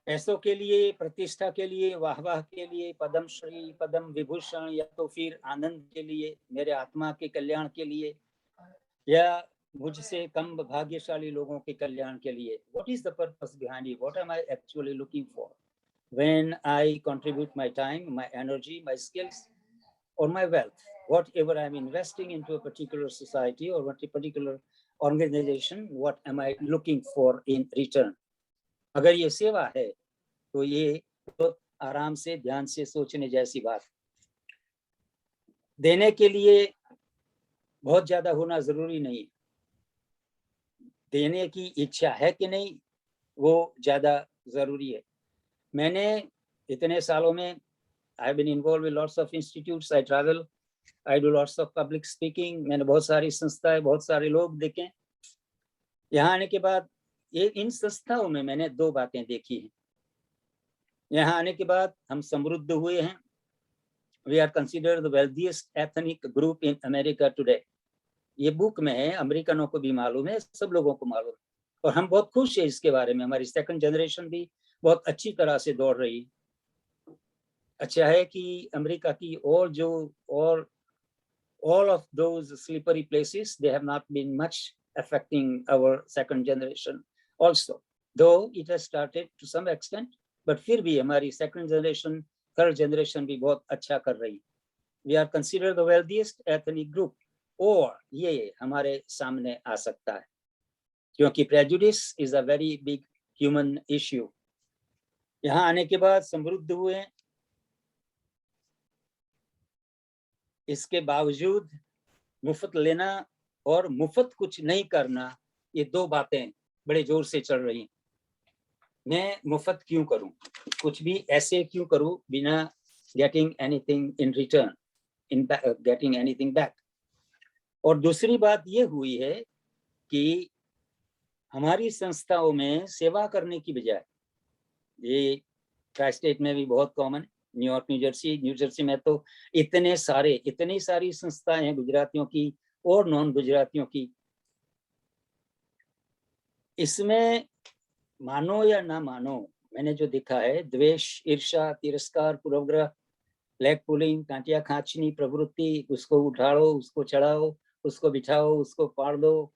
पैसों के लिए, प्रतिष्ठा के लिए, वाहवाह के लिए, पद्म श्री, पद्म विभूषण, या तो फिर आनंद के लिए, मेरे आत्मा के कल्याण के लिए, या मुझसे कम भाग्यशाली लोगों के कल्याण के लिए। What is the purpose behind it? What am I actually looking for? When I contribute my time, my energy, my skills, or my wealth, whatever I'm investing into a particular society or a particular organization, what am I looking for in return? अगर ये सेवा है तो ये तो आराम से ध्यान से सोचने जैसी बात। देने के लिए बहुत ज्यादा होना जरूरी नहीं, देने की इच्छा है कि नहीं वो ज्यादा जरूरी है। मैंने इतने सालों में I've been involved with lots of institutes, I travel, I do lots of public speaking, मैंने बहुत सारी संस्थाएं, बहुत सारे लोग देखे। यहाँ आने के बाद ये इन संस्थाओं में मैंने दो बातें देखी हैं। यहाँ आने के बाद हम समृद्ध हुए हैं। We are considered the wealthiest ethnic group in America today. ये बुक में है, अमेरिकनों को भी मालूम है, सब लोगों को मालूम है, और हम बहुत खुश हैं इसके बारे में। हमारी सेकंड जनरेशन भी बहुत अच्छी तरह से दौड़ रही है। अच्छा है कि अमेरिका की और all of those slippery places, they have not been much affecting our second generation also, though it has started to some extent, but फिर भी हमारी second generation, third generation भी बहुत अच्छा कर रही है। We are considered the wealthiest ethnic group, और ये हमारे सामने आ सकता है, क्योंकि prejudice is a very big human issue। यहाँ आने के बाद समृद्ध हुए, इसके बावजूद मुफ्त लेना और मुफ्त कुछ नहीं करना, ये दो बातें बड़े जोर से चल रही हैं। मैं मुफ्त क्यों करूं, कुछ भी ऐसे क्यों करूं बिना getting anything in return, getting anything back। और दूसरी बात ये हुई है कि हमारी संस्थाओं में सेवा करने की बजाय, ये ट्राई स्टेट में भी बहुत कॉमन, न्यूयॉर्क, न्यू जर्सी में तो इतनी सारी संस्थाएं हैं गुजरातियों की और नॉन गुजरातियों की। इसमें मानो या ना मानो, मैंने जो देखा है, द्वेष, ईर्ष्या, तिरस्कार, पूर्वग्रह, लेग पुलिंग, कांटिया खांचनी प्रवृत्ति, उसको उठाओ, उसको चढ़ाओ, उसको बिठाओ, उसको पाड़ दो,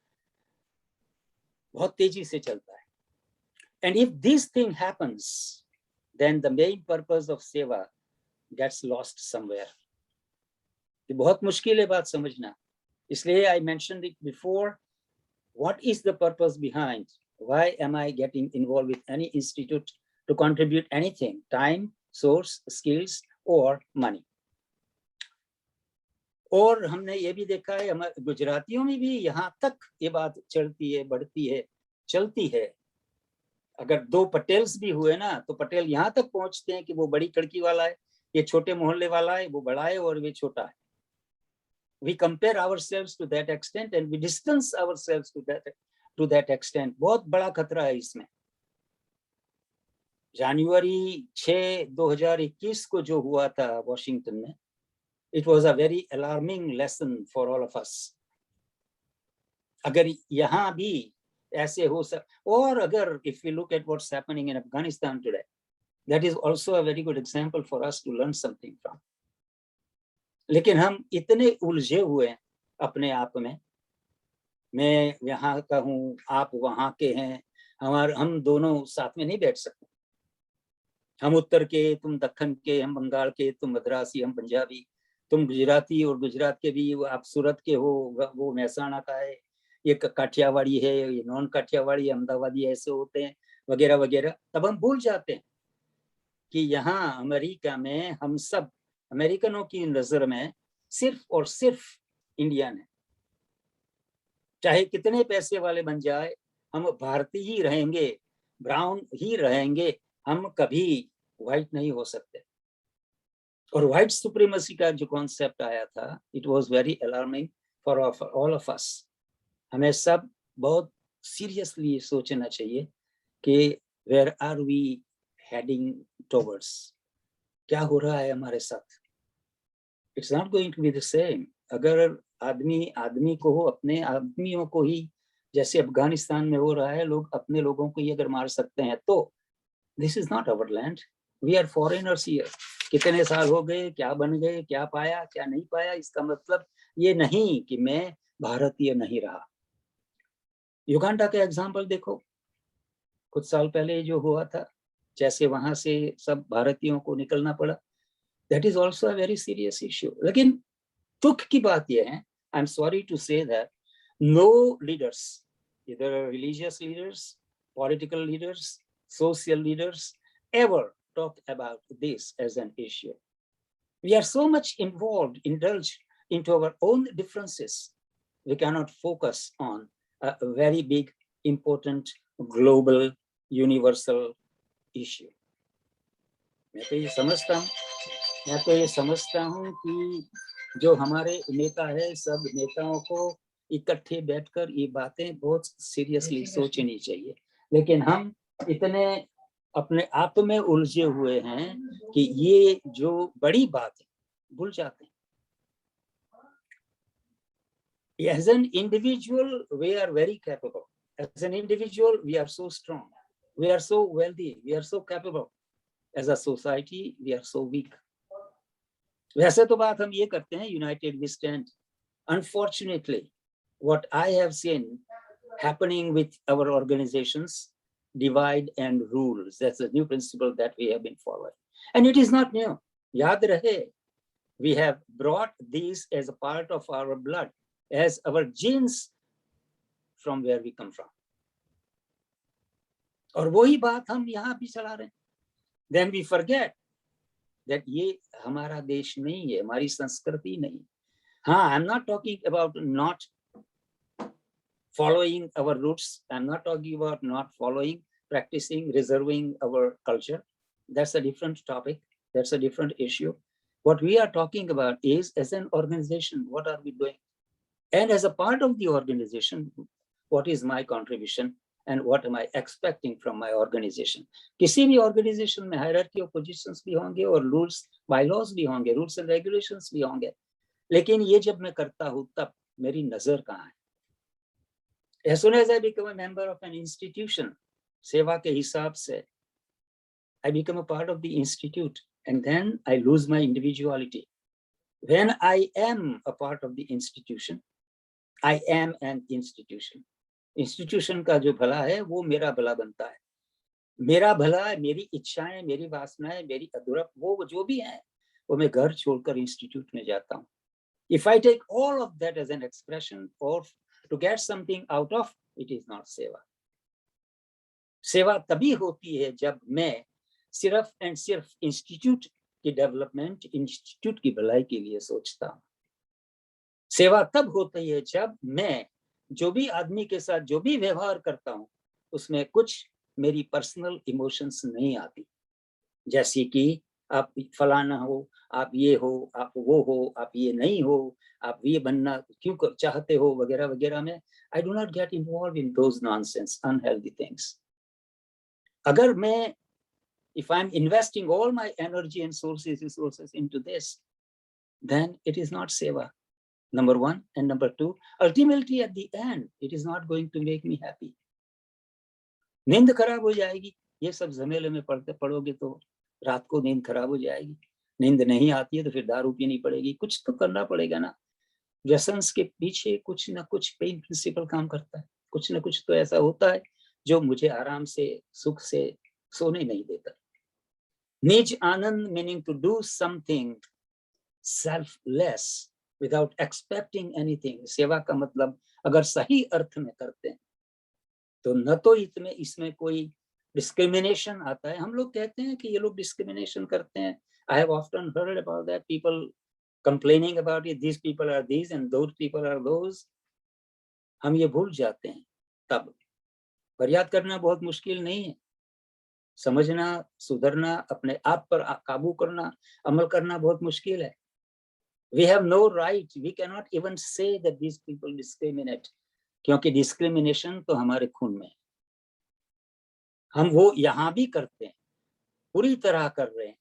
बहुत तेजी से चलता है. And if this thing happens, then the main purpose of seva gets lost somewhere. ये बहुत मुश्किल है बात समझना. इसलिए I mentioned it before. What is the purpose behind? Why am I getting involved with any institute to contribute anything? Time, source, skills, or money? और हमने ये भी देखा है, हमारे गुजरातियों में भी यहाँ तक ये बात चलती है, बढ़ती है, चलती है. अगर दो पटेल्स भी हुए ना, तो पटेल यहाँ तक पहुंचते हैं कि वो बड़ी कड़की वाला है, ये छोटे मोहल्ले वाला है, वो बड़ा है और वे छोटा है. We compare ourselves to that extent and we distance ourselves to that extent. बहुत बड़ा खतरा है इसमें. जनवरी 6, 2021 को जो हुआ था वॉशिंगटन में, it was a very alarming lesson for all of us. अगर यहाँ भी ऐसे हो और अगर if we look at what's happening in Afghanistan today, that is also a very good example for us to learn something from. लेकिन हम इतने उलझे हुए हैं अपने आप में, मैं यहाँ का हूँ, आप वहाँ के हैं, हम दोनों साथ में नहीं बैठ सकते. हम उत्तर के, तुम दक्कन के, हम बंगाल के, तुम मद्रासी, हम पंजाबी, तुम गुजराती और गुजरात के भी, आप सूरत के हो, वो महसाणा का है, ये काठियावाड़ी है, ये नॉन काठियावाड़ी, अहमदाबादी, ऐसे होते हैं वगैरह वगैरह. तब हम भूल जाते हैं कि यहाँ अमेरिका में हम सब अमेरिकनों की नजर में सिर्फ और सिर्फ इंडियन है. चाहे कितने पैसे वाले बन जाए, हम भारतीय ही रहेंगे, ब्राउन ही रहेंगे, हम कभी व्हाइट नहीं हो सकते. और व्हाइट सुप्रीमेसी का जो कॉन्सेप्ट आया था, it was very alarming for all of us. हमें सब बहुत सीरियसली सोचना चाहिए कि where are we heading towards, क्या हो रहा है हमारे साथ. It's not going to be the same. अगर आदमी को हो, अपने आदमियों को ही, जैसे अफगानिस्तान में हो रहा है, लोग अपने लोगों को ही अगर मार सकते हैं, तो this is not our land. We are foreigners here. कितने साल हो गए, क्या बन गए, क्या पाया, क्या नहीं पाया, इसका मतलब ये नहीं कि मैं भारतीय नहीं रहा. युगांडा का एग्जाम्पल देखो, कुछ साल पहले जो हुआ था, जैसे वहां से सब भारतीयों को निकलना पड़ा, that is also a very serious issue. लेकिन दुख की बात यह है, I am sorry to say that no leaders, इधर religious leaders, political leaders, social leaders ever talk about this as an issue. We are so much involved, indulged into our own differences. We cannot focus on a very big, important, global, universal issue. मैं तो ये समझता हूँ कि जो हमारे नेता है, सब नेताओं को इकट्ठे बैठकर ये बातें बहुत सीरियसली सोचनी चाहिए. लेकिन हम इतने अपने आप में उलझे हुए हैं कि ये जो बड़ी बात है भूल जाते हैं. As an individual, we are very capable. As an individual, we are so strong. We are so wealthy. We are so capable. As a society, we are so weak. वैसे तो बात हम ये करते हैं, united we stand. Unfortunately, what I have seen happening with our organizations, divide and rules. That's a new principle that we have been following. And it is not new. Yaad rahe, we have brought these as a part of our blood, as our genes from where we come from. और वही बात हम यहाँ भी चला रहे हैं. Then we forget that ये हमारा देश नहीं है, हमारी संस्कृति नहीं. हाँ, I'm not talking about not following our roots. I'm not talking about not following, practicing, reserving our culture. That's a different topic. That's a different issue. What we are talking about is, as an organization, what are we doing? And as a part of the organization, what is my contribution and what am I expecting from my organization? किसी भी organization में hierarchy of positions भी होंगे और rules, bylaws भी होंगे, rules and regulations भी होंगे. लेकिन ये जब मैं करता हूँ तब मेरी नजर कहाँ है? As soon as I become a member of an institution, सेवा के हिसाब से I become a part of the institute, and then I lose my individuality. When I am a part of the institution, I am an institution. Institution का जो भला है वो मेरा भला बनता है. मेरा भला, मेरी इच्छाएं, मेरी वासनाएं, मेरी अधूरप, वो जो भी है वो मैं घर छोड़कर इंस्टीट्यूट में जाता हूँ. If I take all of that as an expression or to get something out of, it is not सेवा. सेवा तभी होती है जब मैं सिर्फ एंड सिर्फ इंस्टीट्यूट की डेवलपमेंट, इंस्टीट्यूट की भलाई के लिए सोचता हूँ. सेवा तब होती है जब मैं जो भी आदमी के साथ जो भी व्यवहार करता हूँ उसमें कुछ मेरी पर्सनल इमोशंस नहीं आती, जैसे कि आप फलाना हो, आप ये हो, आप वो हो, आप ये नहीं हो, आप ये बनना क्यों चाहते हो, वगैरह वगैरह में I do not get involved in those nonsense, unhealthy things. अगर मैं, if I'm investing all my energy and resources into this, then it is not seva. Number one, and number two, ultimately at the end, it is not going to make me happy. नींद खराब हो जाएगी, ये सब झमेले में पढ़ोगे तो रात को नींद खराब हो जाएगी. नींद नहीं आती है तो फिर दारू पीनी पड़ेगी. कुछ तो करना पड़ेगा ना. व्यसन्स के पीछे कुछ ना कुछ पेन प्रिंसिपल काम करता है. कुछ ना कुछ तो ऐसा होता है जो मुझे आराम से, सुख से सोने नहीं देता. निज आनंद meaning to do something selfless without expecting anything. सेवा का मतलब अगर सही अर्थ में करते हैं तो न तो इसमें कोई डिस्क्रिमिनेशन आता है. हम लोग कहते हैं कि ये लोग डिस्क्रिमिनेशन करते हैं. I have often heard about that, people complaining about it, these people are these and those people are those. हम ये भूल जाते हैं तब. पर याद करना बहुत मुश्किल नहीं है. समझना, सुधरना, अपने आप पर काबू करना, अमल करना बहुत मुश्किल है. We have no right, we cannot even say that these people discriminate, क्योंकि डिस्क्रिमिनेशन तो हमारे खून में है. हम वो यहाँ भी करते हैं, पूरी तरह कर रहे हैं.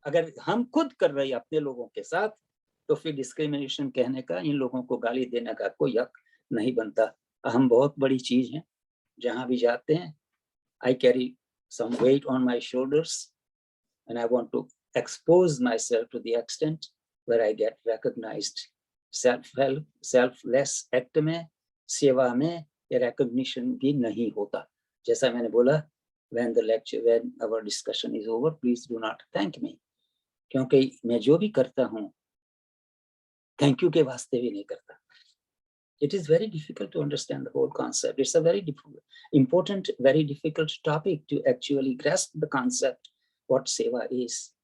अगर हम खुद कर रहे हैं अपने लोगों के साथ तो फिर डिस्क्रिमिनेशन कहने का, इन लोगों को गाली देने का कोई हक नहीं बनता. हम बहुत बड़ी चीज है. जहां भी जाते हैं, I carry some weight on my shoulders and I want to expose myself to the extent where I get recognized. Self-help, selfless act में, सेवा में ये recognition भी नहीं होता. जैसा मैंने बोला, when our discussion is over, please do not thank me. क्योंकि मैं जो भी करता हूँ thank you के वास्ते भी नहीं करता. It is very difficult to understand the whole concept. It's a very important, very difficult topic to actually grasp the concept what seva is.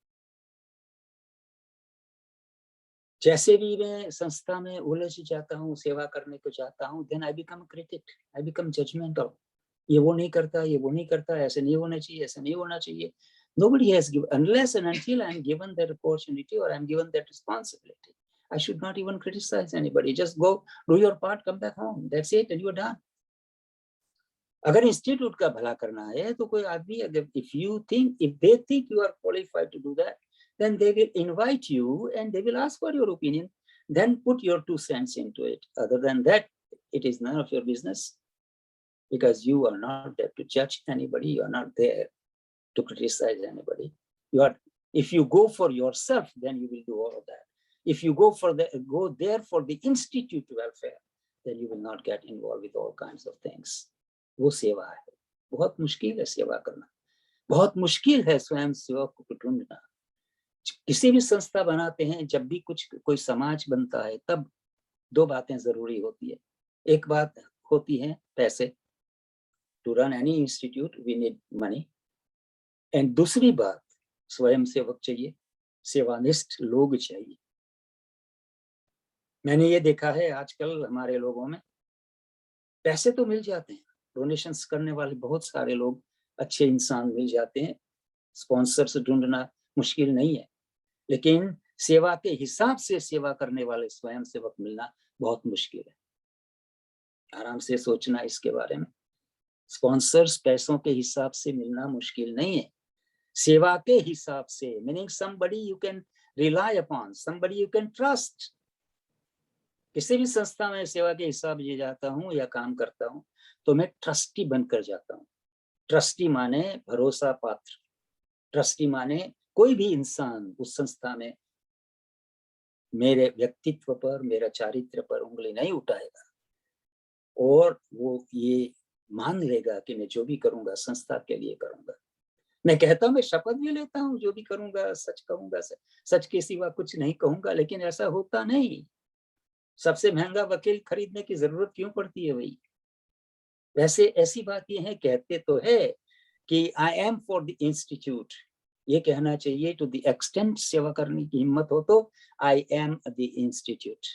जैसे भी मैं संस्था में उलझ जाता हूँ, सेवा करने को जाता हूँ, then I become a critic, I become judgmental. ये वो नहीं करता, ये वो नहीं करता, ऐसे नहीं होना चाहिए, ऐसे नहीं होना चाहिए. Nobody has given, unless and until I am given that opportunity or I am given that responsibility, I should not even criticize anybody. Just go, do your part, come back home. That's it, and you are done. अगर institute का भला करना है तो कोई आदमी, अगर if they think you are qualified to do that, then they will invite you and they will ask for your opinion. Then put your 2 cents into it. Other than that, it is none of your business, because you are not there to judge anybody. You are not there to criticize anybody. If you go for yourself, then you will do all of that. If you go there for the institute welfare, then you will not get involved with all kinds of things. वो सेवा है. बहुत मुश्किल है सेवा करना. बहुत मुश्किल है स्वयं सेवक को ढूंढना. किसी भी संस्था बनाते हैं, जब भी कोई समाज बनता है, तब 2 बातें जरूरी होती है. एक बात होती है पैसे. To run any institute, we need money. And दूसरी बात, स्वयं सेवक चाहिए, सेवानिष्ठ लोग चाहिए. मैंने ये देखा है आजकल हमारे लोगों में पैसे तो मिल जाते हैं, डोनेशंस करने वाले बहुत सारे लोग, अच्छे इंसान मिल जाते हैं, स्पॉन्सर्स ढूंढना मुश्किल नहीं है, लेकिन सेवा के हिसाब से सेवा करने वाले स्वयं सेवक मिलना बहुत मुश्किल है. आराम से सोचना इसके बारे में. स्पॉन्सर्स पैसों के हिसाब से मिलना मुश्किल नहीं है. सेवा के हिसाब से, meaning somebody you can rely upon, somebody you can trust. किसी भी संस्था में सेवा के हिसाब से जाता हूँ या काम करता हूँ तो मैं ट्रस्टी बनकर जाता हूँ. ट्रस्टी माने भरोसा पात्र. ट्रस्टी माने कोई भी इंसान उस संस्था में मेरे व्यक्तित्व पर, मेरा चारित्र पर उंगली नहीं उठाएगा और वो ये मान लेगा कि मैं जो भी करूंगा संस्था के लिए करूंगा। मैं कहता हूं, मैं शपथ भी लेता हूं, जो भी करूंगा सच कहूंगा, सच के सिवा कुछ नहीं कहूंगा, लेकिन ऐसा होता नहीं। सबसे महंगा वकील खरीदने की जरूरत क्यों पड़ती है भाई? वैसे ऐसी बात ये है, कहते तो है कि I am for the institute, ये कहना चाहिए टू द एक्सटेंट सेवा करने की हिम्मत हो तो I am the institute.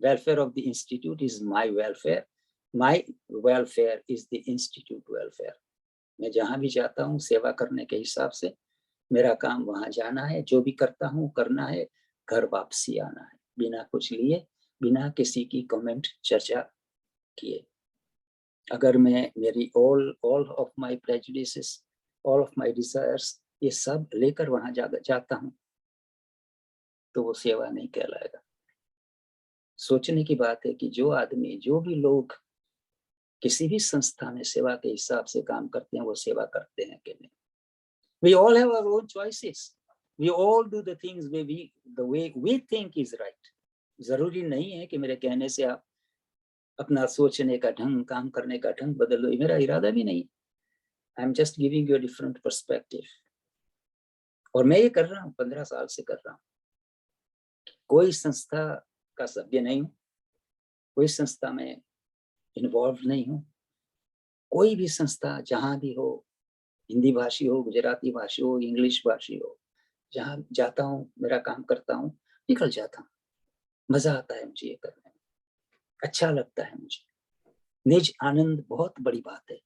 Welfare of the institute is my welfare, my welfare is the institute welfare. मैं जहां भी जाता हूँ सेवा करने के हिसाब से मेरा काम वहां जाना है, जो भी करता हूँ करना है, घर वापसी आना है, बिना कुछ लिए, बिना किसी की कमेंट चर्चा किए। अगर मैं मेरी all of my prejudices, all of my desires, ये सब लेकर वहां जाता हूं तो वो सेवा नहीं कहलाएगा। सोचने की बात है कि जो आदमी, जो भी लोग किसी भी संस्था में सेवा के हिसाब से काम करते हैं, वो सेवा करते हैं कि नहीं। We all have our own choices. We all do the things the way we think is right. जरूरी नहीं है कि मेरे कहने से आप अपना सोचने का ढंग, काम करने का ढंग बदल लो, मेरा इरादा भी नहीं। I am just giving you a different perspective. और मैं ये कर रहा हूँ, 15 साल से कर रहा हूँ। कोई संस्था का सभ्य नहीं हूँ, कोई संस्था में इन्वॉल्व नहीं हूँ। कोई भी संस्था जहां भी हो, हिंदी भाषी हो, गुजराती भाषी हो, इंग्लिश भाषी हो, जहां जाता हूँ, मेरा काम करता हूँ, निकल जाता हूँ। मजा आता है मुझे ये करने में, अच्छा लगता है मुझे। निज आनंद बहुत बड़ी बात है।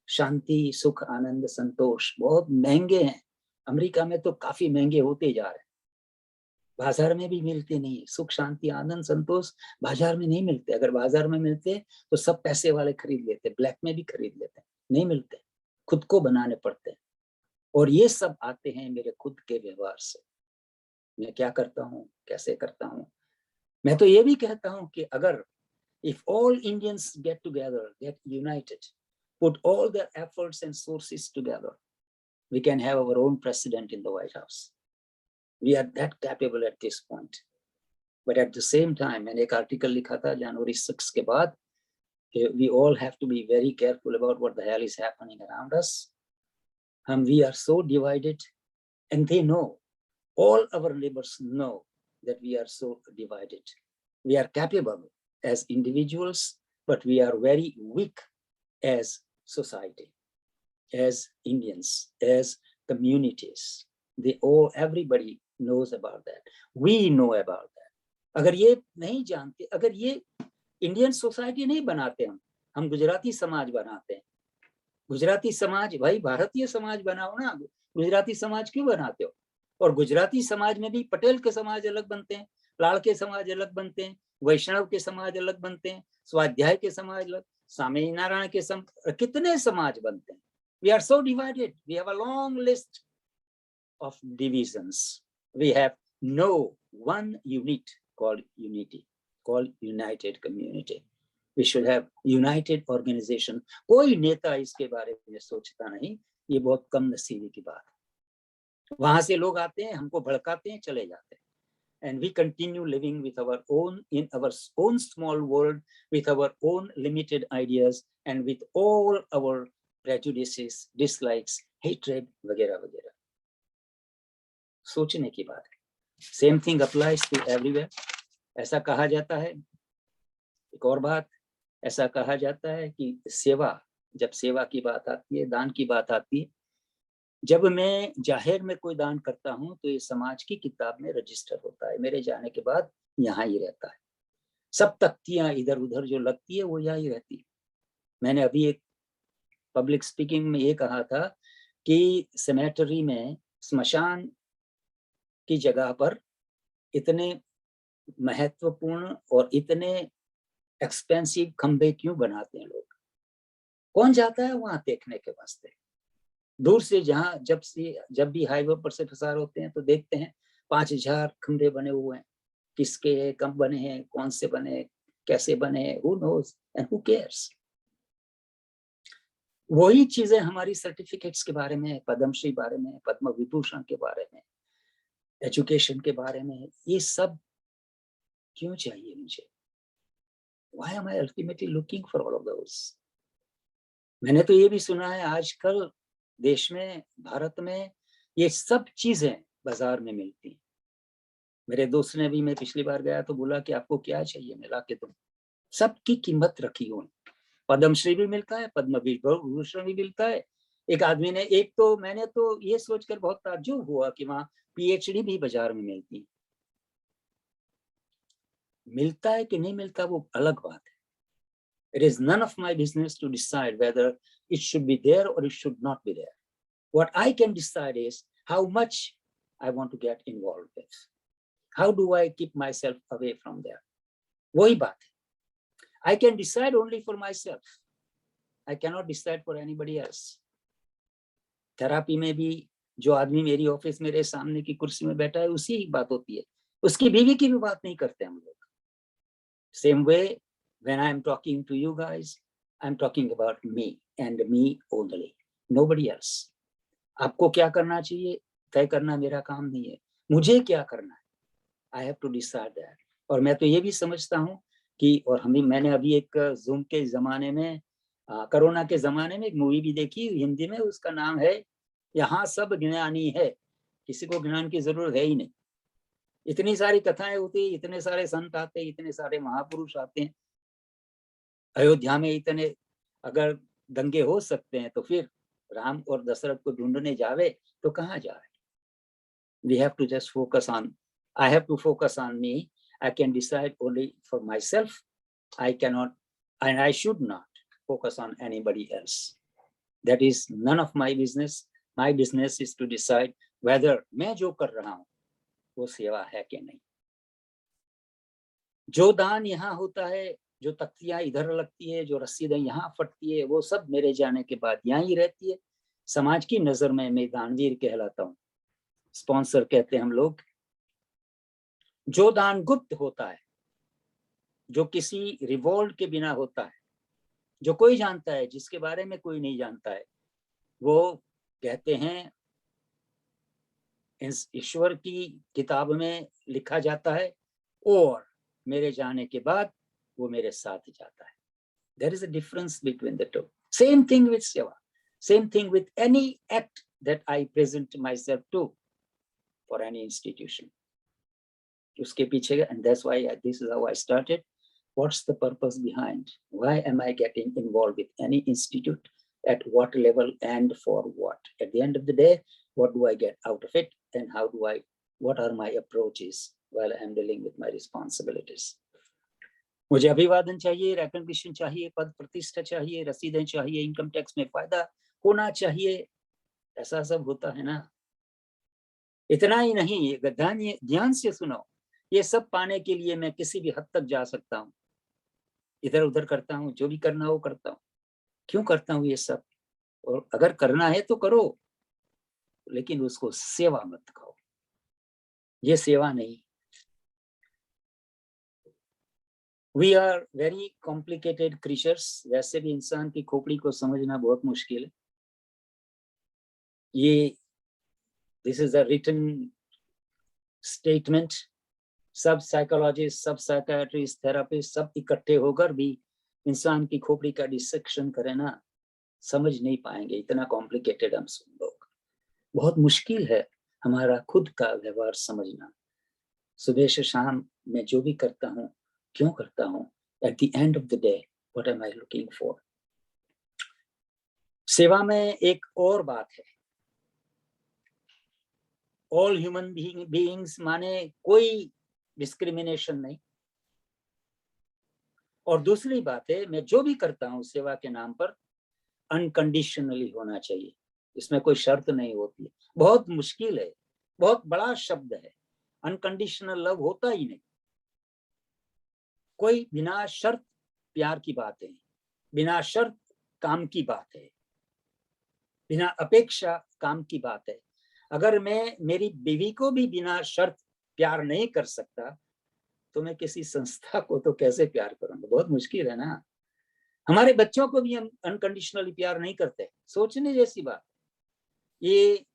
शांति, सुख, आनंद, संतोष बहुत महंगे हैं। अमेरिका में तो काफी महंगे होते जा रहे हैं, बाजार में भी मिलते नहीं है। सुख, शांति, आनंद, संतोष बाजार में नहीं मिलते। अगर बाजार में मिलते तो सब पैसे वाले खरीद लेते, ब्लैक में भी खरीद लेते, नहीं मिलते, खुद को बनाने पड़ते हैं। और ये सब आते हैं मेरे खुद के व्यवहार से। मैं क्या करता हूँ, कैसे करता हूँ। मैं तो ये भी कहता हूँ कि अगर if all Indians get together, get united, put all their efforts and sources together, we can have our own president in the White House. We are that capable at this point. But at the same time, मैंने एक article लिखा था जनवरी 6 के बाद, we all have to be very careful about what the hell is happening around us. We are so divided, and they know, all our neighbors know that we are so divided. We are capable as individuals, but we are very weak as society, as Indians, as communities. Everybody knows about that. We know about that. अगर ये नहीं जानते, अगर ये Indian society नहीं बनाते, हम गुजराती समाज बनाते हैं। गुजराती समाज, भाई भारतीय समाज बनाओ ना, गुजराती समाज क्यों बनाते हो? और गुजराती समाज में भी पटेल के समाज अलग बनते हैं, लाड़ के समाज अलग बनते हैं, वैष्णव के समाज अलग बनते हैं, स्वाध्याय के समाज अलग, स्वामी नारायण के कितने समाज बनते हैं। We are so divided. We have a long list of divisions. We have no one unit called unity, called united community. We should have united organization. कोई नेता इसके बारे में सोचता नहीं, ये बहुत कम नसीबी की बात है। वहां से लोग आते हैं, हमको भड़काते हैं, चले जाते हैं। And we continue living with our own, in our own small world, with our own limited ideas, and with all our prejudices, dislikes, hatred, वगैरह वगैरह। सोचने की बात है। Same thing applies to everywhere. ऐसा कहा जाता है, एक और बात, ऐसा कहा जाता है कि सेवा, जब सेवा की बात आती है, दान की बात आती है, जब मैं जाहिर में कोई दान करता हूं तो ये समाज की किताब में रजिस्टर होता है, मेरे जाने के बाद यहाँ ही रहता है। सब तख्तियां इधर उधर जो लगती है वो यहाँ ही रहती है। मैंने अभी एक पब्लिक स्पीकिंग में ये कहा था कि सेमेटरी में, स्मशान की जगह पर इतने महत्वपूर्ण और इतने एक्सपेंसिव खंबे क्यों बनाते हैं लोग? कौन जाता है वहां देखने के वास्ते? दूर से जब भी हाईवे पर से पसार होते हैं तो देखते हैं 5000 खंबे बने हुए हैं। किसके, कब बने हैं, कौन से बने, कैसे बने, who knows and who cares? वही चीजें हमारी सर्टिफिकेट्स के बारे में, पद्मश्री बारे में, पद्म विभूषण के बारे में, एजुकेशन के बारे में, ये सब क्यों चाहिए मुझे? Why am I ultimately looking for all of those? मैंने तो ये भी सुना है आजकल देश में, भारत में ये सब चीजें बाजार में मिलती हैं। मेरे दोस्त ने भी, मैं पिछली बार गया तो बोला कि आपको क्या चाहिए, मैं ला के दूं। सबकी कीमत रखी हो, पद्मश्री भी मिलता है, पद्म विभूषण भी मिलता है। एक आदमी ने, एक तो मैंने तो ये सोचकर बहुत ताज्जुब हुआ कि वहां पीएचडी भी बाजार में मिलती है। मिलता है कि नहीं मिलता वो अलग बात है। It is none of my business to decide whether it should be there or it should not be there. What I can decide is how much I want to get involved with. How do I keep myself away from there? वही बात है। I can decide only for myself. I cannot decide for anybody else. Therapy में भी जो आदमी मेरी office मेरे सामने की कुर्सी में बैठा है, उसी ही बात होती है, उसकी बीवी की भी बात नहीं करते हम लोग। Same way, when I am talking to you guys, I'm talking about me and me only, nobody else. आपको क्या करना चाहिए तय करना मेरा काम नहीं है, मुझे क्या करना है, I have to decide that. और मैं तो ये भी समझता हूँ कि, और मैंने अभी एक जूम के जमाने में, कोरोना के जमाने में एक मूवी भी देखी हिंदी में, उसका नाम है यहाँ सब ज्ञानी है, किसी को ज्ञान की जरूरत है ही नहीं। इतनी सारी कथाएं होती, इतने सारे संत आते, इतने सारे महापुरुष आते हैं। अयोध्या में इतने अगर दंगे हो सकते हैं तो फिर राम और दशरथ को ढूंढने जावे तो कहाँ जाए? We have to just focus on, I have to focus on me. I can decide only for myself. I cannot and I should not focus on anybody else. That is none of my business. My business is to decide whether मैं जो कर रहा हूँ वो सेवा है कि नहीं। जो दान यहाँ होता है, जो तख्तियां इधर लगती है, जो रसीदें यहाँ फटती है, वो सब मेरे जाने के बाद यहाँ ही रहती है। समाज की नजर में मैं दानवीर कहलाता हूँ, स्पॉन्सर कहते हैं हम लोग। जो दान गुप्त होता है, जो किसी रिवॉर्ड के बिना होता है, जो कोई जानता है, जिसके बारे में कोई नहीं जानता है, वो कहते हैं ईश्वर की किताब में लिखा जाता है और मेरे जाने के बाद वो मेरे साथ जाता है। There is a difference between the two. Same thing with seva. Same thing with any act that I present myself to for any institution. उसके पीछे, and that's why this is how I started. What's the purpose behind? Why am I getting involved with any institute? At what level and for what? At the end of the day, what do I get out of it? And what are my approaches while I'm dealing with my responsibilities? मुझे अभिवादन चाहिए, recognition चाहिए, पद प्रतिष्ठा चाहिए, रसीदें चाहिए, income tax में फायदा होना चाहिए, ऐसा सब होता है ना। इतना ही नहीं, ध्यान से सुनो, ये सब पाने के लिए मैं किसी भी हद तक जा सकता हूँ, इधर उधर करता हूँ, जो भी करना हो करता हूँ। क्यों करता हूँ ये सब? और अगर करना है तो करो, लेकिन उसको सेवा मत कहो, ये सेवा नहीं। We are very complicated creatures. वैसे भी इंसान की खोपड़ी को समझना बहुत मुश्किल है। ये this is a written statement. सब साइकोलॉजिस्ट, सब साइकियाट्रिस्ट, थेरापिस्ट सब इकट्ठे होकर भी इंसान की खोपड़ी का डिसेक्शन करें ना, समझ नहीं पाएंगे। इतना कॉम्प्लिकेटेड हम सब लोग, बहुत मुश्किल है हमारा खुद का व्यवहार समझना। सुबह से शाम मैं जो भी करता हूँ, क्यों करता हूँ? At the end of the day, what am I looking for? सेवा में एक और बात है, all human beings माने कोई डिस्क्रिमिनेशन नहीं। और दूसरी बात है, मैं जो भी करता हूँ सेवा के नाम पर अनकंडीशनली होना चाहिए, इसमें कोई शर्त नहीं होती है। बहुत मुश्किल है, बहुत बड़ा शब्द है, अनकंडीशनल लव होता ही नहीं। कोई बिना शर्त प्यार की बात है, बिना शर्त काम की बात है, बिना अपेक्षा काम की बात है। अगर मैं मेरी बीवी को भी बिना शर्त प्यार नहीं कर सकता तो मैं किसी संस्था को तो कैसे प्यार करूंगा? बहुत मुश्किल है ना। हमारे बच्चों को भी हम अनकंडीशनली प्यार नहीं करते। सोचने जैसी बात, ये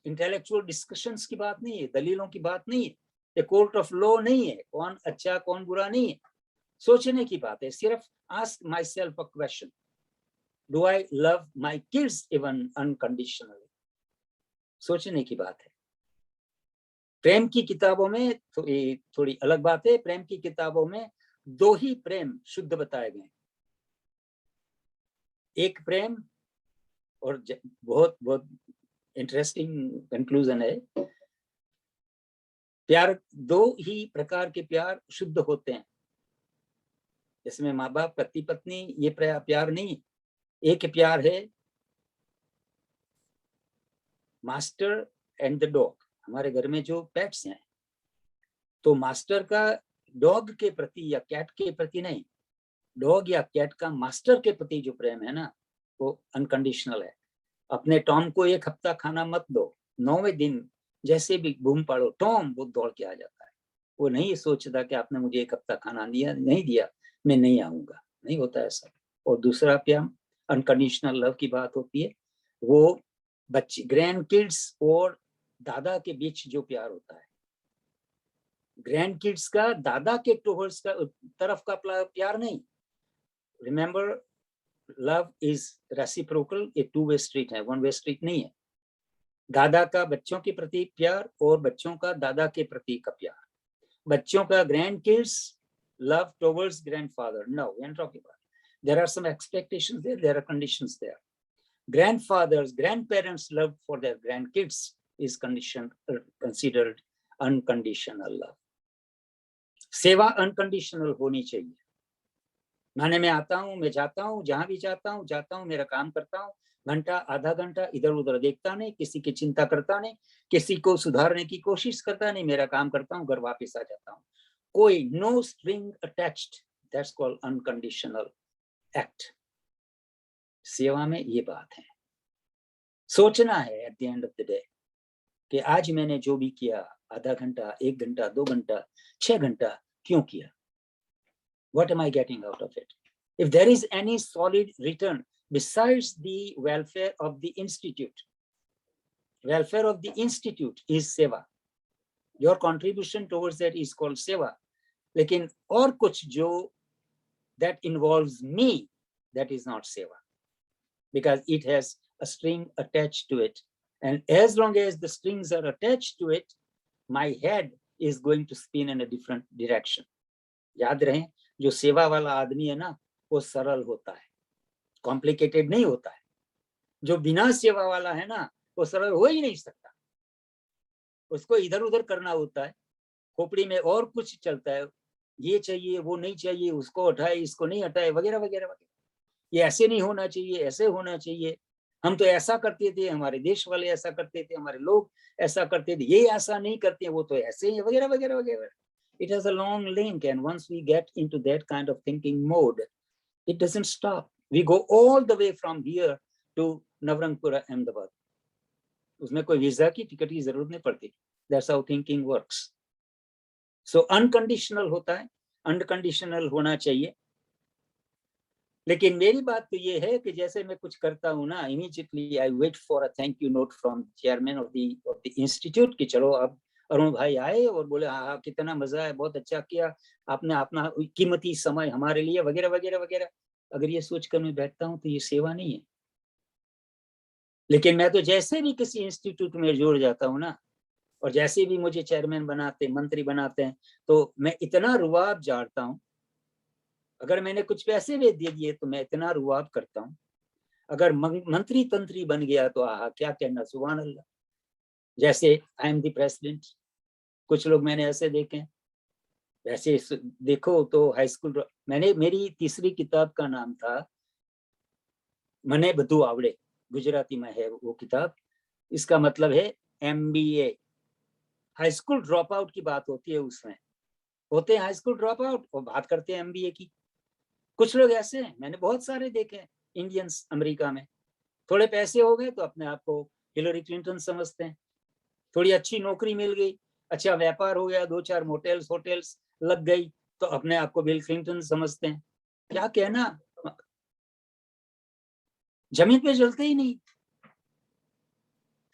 इंटेलेक्चुअल डिस्कशंस की बात नहीं है, दलीलों की बात नहीं है, ये कोर्ट ऑफ लॉ नहीं है, कौन अच्छा कौन बुरा नहीं है, सोचने की बात है। सिर्फ ask my self a question, do I love my kids even unconditionally? सोचने की बात है। प्रेम की किताबों में थोड़ी अलग बात है। प्रेम की किताबों में दो ही प्रेम शुद्ध बताए गए, एक प्रेम, और बहुत बहुत इंटरेस्टिंग कंक्लूजन है, प्यार दो ही प्रकार के प्यार शुद्ध होते हैं। इसमें माँ बाप, पति पत्नी, ये प्यार नहीं। एक प्यार है मास्टर एंड द डॉग। हमारे घर में जो पेट्स हैं, तो मास्टर का डॉग के प्रति या कैट के प्रति नहीं, डॉग या कैट का मास्टर के प्रति जो प्रेम है ना, वो अनकंडीशनल है। अपने टॉम को एक हफ्ता खाना मत दो, 9वें दिन जैसे भी बूम पाड़ो, टॉम वो दौड़ के आ जाता है। वो नहीं सोचता कि आपने मुझे एक हफ्ता खाना नहीं दिया, मैं नहीं आऊंगा, नहीं होता ऐसा। और दूसरा प्यार अनकंडीशनल लव की बात होती है, वो बच्चे, ग्रैंड किड्स और दादा के बीच जो प्यार होता है। ग्रैंड किड्स का दादा के टुवर्ड्स का तरफ का प्यार नहीं। रिमेंबर, लव इज रेसिप्रोकल, ये 2 वे स्ट्रीट है, 1 वे स्ट्रीट नहीं है। दादा का बच्चों के प्रति प्यार और बच्चों का दादा के प्रति का प्यार। बच्चों का grand kids love towards grandfather, no, we are talking about. There are some expectations there are conditions there. Grandfathers, grandparents' love for their grandkids is considered unconditional love. सेवा अनकंडीशनल होनी चाहिए। माने मैं आता हूँ, मैं जाता हूँ, जहां भी जाता हूँ, मेरा काम करता हूँ, घंटा आधा घंटा इधर उधर देखता नहीं, किसी की चिंता करता नहीं, किसी को सुधारने की कोशिश करता नहीं, मेरा काम करता हूँ, घर वापस आ जाता हूँ। कोई no string attached, that's called unconditional act. सेवा में ये बात है। सोचना है at the end of the day कि आज मैंने जो भी किया, आधा घंटा, 1 घंटा, 2 घंटा, 6 घंटा, क्यों किया? What am I getting out of it? If there is any solid return besides the welfare of the institute is seva. Your contribution towards that is called seva. लेकिन और कुछ जो that involves me, that is not seva, because it has a string attached to it, and as long as the strings are attached to it, my head is going to spin in a different direction. याद रहे, जो सेवा वाला आदमी है ना, वो सरल होता है, कॉम्प्लिकेटेड नहीं होता है। जो बिना सेवा वाला है ना, वो सरल हो ही नहीं सकता, उसको इधर उधर करना होता है, खोपड़ी में और कुछ चलता है, ये चाहिए, वो नहीं चाहिए, उसको हटाए, इसको नहीं हटाए, वगैरह वगैरह वगैरह। ये ऐसे नहीं होना चाहिए, ऐसे होना चाहिए, हम तो ऐसा करते थे, हमारे देश वाले ऐसा करते थे, हमारे लोग ऐसा करते थे, ये ऐसा नहीं करते हैं, वो तो ऐसे ही, वगैरह वगैरह वगैरह। It has a long link, and once we get into that kind of thinking mode, it doesn't stop. We go all the way from here to Navrangpura, Ahmedabad. उसमें कोई वीजा की टिकट की जरूरत नहीं पड़ती. That's how thinking works. So unconditional होता है, unconditional होना चाहिए. लेकिन मेरी बात तो ये है कि जैसे मैं कुछ करता हूँ ना, immediately I wait for a thank you note from chairman of the institute कि चलो अब अरुण भाई आए और बोले हाँ कितना मजा है, बहुत अच्छा किया आपने, अपना कीमती समय हमारे लिए, वगैरह वगैरह वगैरह। अगर ये सोचकर मैं बैठता हूँ तो ये सेवा नहीं है। लेकिन मैं तो जैसे भी किसी इंस्टीट्यूट में जुड़ जाता हूँ ना, और जैसे भी मुझे चेयरमैन बनाते, मंत्री बनाते हैं, तो मैं इतना रुआब झाड़ता हूँ। अगर मैंने कुछ पैसे भी दे दिए तो मैं इतना रुआब करता हूँ। अगर मंत्री तंत्री बन गया तो आहा क्या कहना, सुभान अल्लाह। जैसे आई एम द प्रेसिडेंट, कुछ लोग मैंने ऐसे देखे। वैसे देखो तो हाई स्कूल, मैंने, मेरी तीसरी किताब का नाम था मने बधु आवड़े, गुजराती में है वो किताब। इसका मतलब है MBA। High school drop out की बात होती है, उसमें होते हैं हाई स्कूल ड्रॉप आउट और बात करते हैं MBA की। कुछ लोग ऐसे हैं, मैंने बहुत सारे देखे हैं, इंडियंस अमेरिका में। थोड़े पैसे हो गए तो अपने आप को हिलरी क्लिंटन समझते हैं, थोड़ी अच्छी नौकरी मिल गई, अच्छा व्यापार हो गया, 2-4 मोटेल्स होटल्स लग गई तो अपने आप को बिल क्लिंटन समझते हैं। क्या कहना, जमीन पे जलते ही नहीं।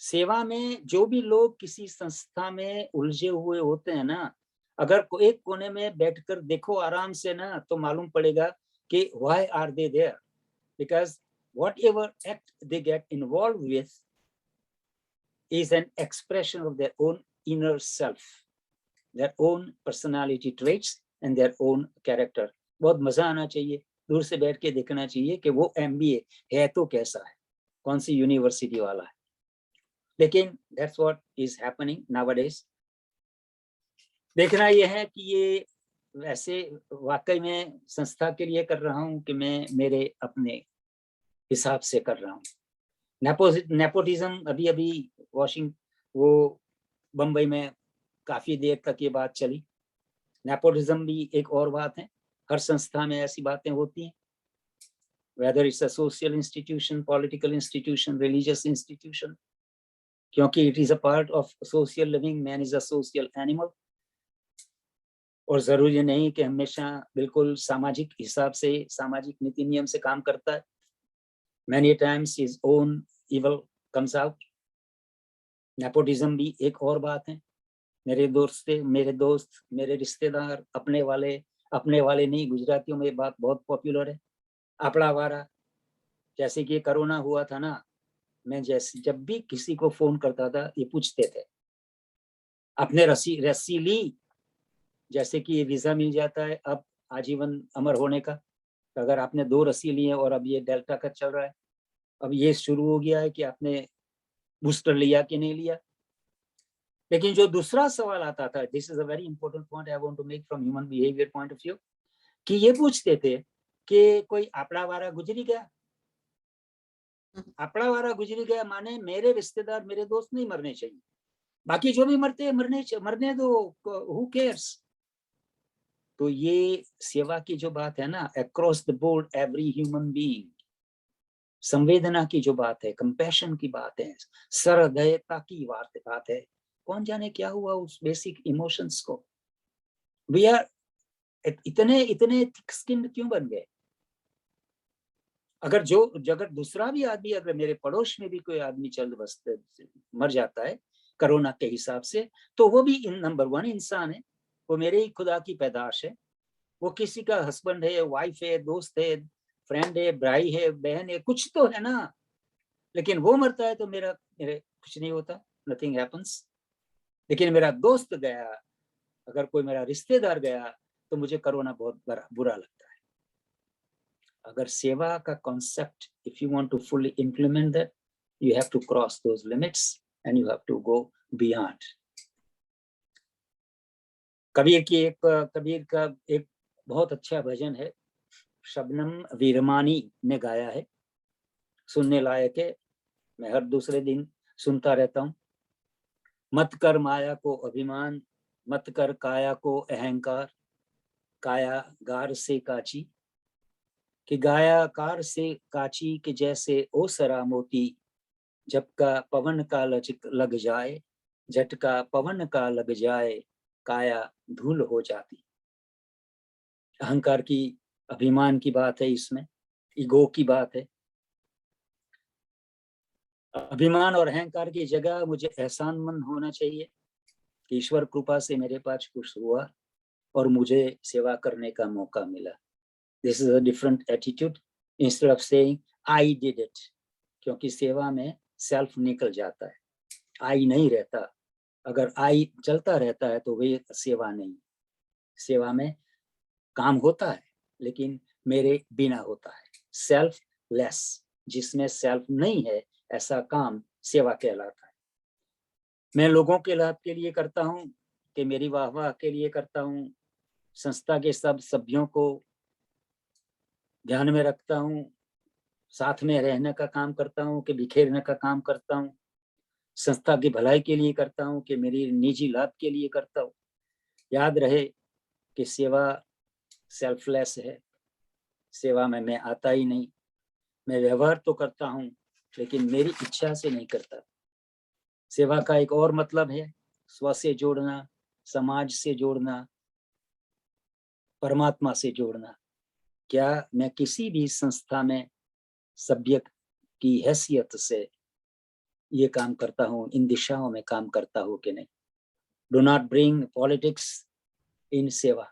सेवा में जो भी लोग किसी संस्था में उलझे हुए होते हैं ना, अगर एक कोने में बैठकर देखो आराम से ना, तो मालूम पड़ेगा कि why are they there? Because whatever act they get involved with is an expression of their own inner self, their own personality traits and their own character. बहुत मजा आना चाहिए, दूर से बैठ के देखना चाहिए कि वो MBA है तो कैसा है, कौन सी यूनिवर्सिटी वाला है। लेकिन that's what is happening nowadays. देखना यह है कि ये वैसे वाकई में संस्था के लिए कर रहा हूँ कि मैं मेरे अपने हिसाब से कर रहा हूँ। नेपोटिज्म अभी वो बम्बई में काफी देर तक ये बात चली। नेपोटिज्म भी एक और बात है, हर संस्था में ऐसी बातें होती हैं, whether it's a social institution, political institution, religious institution, क्योंकि it is a part of social living, man is a social animal। और जरूरी नहीं कि हमेशा बिल्कुल सामाजिक हिसाब से, सामाजिक नीति नियम से काम करता है। Many times his own evil comes out। Nepotism भी एक और बात है। मेरे दोस्त, मेरे रिश्तेदार, अपने वाले नहीं, गुजरातियों में बात बहुत पॉपुलर है, अपना वारा। जैसे कि कोरोना हुआ था ना, मैं जब भी किसी को फोन करता था, ये पूछते थे आपने रस्सी ली, जैसे कि ये वीजा मिल जाता है अब आजीवन अमर होने का। अगर आपने 2 रस्सी ली है और अब ये डेल्टा का चल रहा है, अब ये शुरू हो गया है कि आपने बूस्टर लिया कि नहीं लिया। लेकिन जो दूसरा सवाल आता था, this is a very important point I want to make from human behaviour point of view, कि ये पूछते थे कि कोई आपड़ा वारा गुजरी गया। आपड़ा वारा गुजरी गया माने मेरे रिश्तेदार, मेरे दोस्त नहीं मरने चाहिए, बाकी जो भी मरते हैं मरने दो, हु केयर्स। तो ये सेवा की जो बात है ना, across the board every human being, संवेदना की जो बात है, कंपैशन की बात है, सहृदयता की बात है, कौन जाने क्या हुआ उस बेसिक इमोशंस को। वी आर इतने थिक स्किन्ड क्यों बन गए? अगर दूसरा भी आदमी, अगर मेरे पड़ोस में भी कोई आदमी मर जाता है कोरोना के हिसाब से, तो वो भी नंबर 1 इंसान है, वो मेरे ही खुदा की पैदाश है। वो किसी का हस्बैंड है, वाइफ है, दोस्त है, फ्रेंड है, भाई है, बहन है, कुछ तो है ना। लेकिन वो मरता है तो मेरे कुछ नहीं होता, नथिंग हैपेंस। लेकिन मेरा दोस्त गया, अगर कोई मेरा रिश्तेदार गया, तो मुझे कोरोना बहुत बुरा लगता है। अगर सेवा का concept, if you want to fully implement that, you have to cross those limits and you have to go beyond. Kabir का एक बहुत अच्छा भजन है, शबनम वीरमानी ने गाया है, सुनने लायक है, मैं हर दूसरे दिन सुनता रहता हूँ। मत कर माया को अभिमान, मत कर काया को अहंकार, काया गार से काची, कि गाया कार से काची के जैसे ओसरा मोती, झटका पवन का लग जाए, झटका पवन का लग जाए, काया धूल हो जाती। अहंकार की, अभिमान की बात है इसमें, ईगो की बात है। अभिमान और अहंकार की जगह मुझे एहसानमंद होना चाहिए कि ईश्वर कृपा से मेरे पास कुछ हुआ और मुझे सेवा करने का मौका मिला। This is a different attitude instead of saying I did it, क्योंकि सेवा में सेल्फ निकल जाता है, आई नहीं रहता। अगर आई चलता रहता है तो वे सेवा नहीं। सेवा में काम होता है लेकिन मेरे बिना होता है, सेल्फ लेस, जिसमें सेल्फ नहीं है ऐसा काम सेवा कहलाता है। मैं लोगों के लाभ के लिए करता हूँ कि मेरी वाहवाह के लिए करता हूँ, संस्था के सब सभ्यों को ध्यान में रखता हूँ, साथ में रहने का काम करता हूँ कि बिखेरने का काम करता हूँ, संस्था की भलाई के लिए करता हूँ कि मेरी निजी लाभ के लिए करता हूँ। याद रहे कि सेवा सेल्फलेस है, सेवा में मैं आता ही नहीं। मैं व्यवहार तो करता हूँ लेकिन मेरी इच्छा से नहीं करता। सेवा का एक और मतलब है स्व से जोड़ना, समाज से जोड़ना, परमात्मा से जोड़ना। क्या मैं किसी भी संस्था में सभ्य की हैसियत से ये काम करता हूँ, इन दिशाओं में काम करता हूँ कि नहीं। Do not bring politics in सेवा।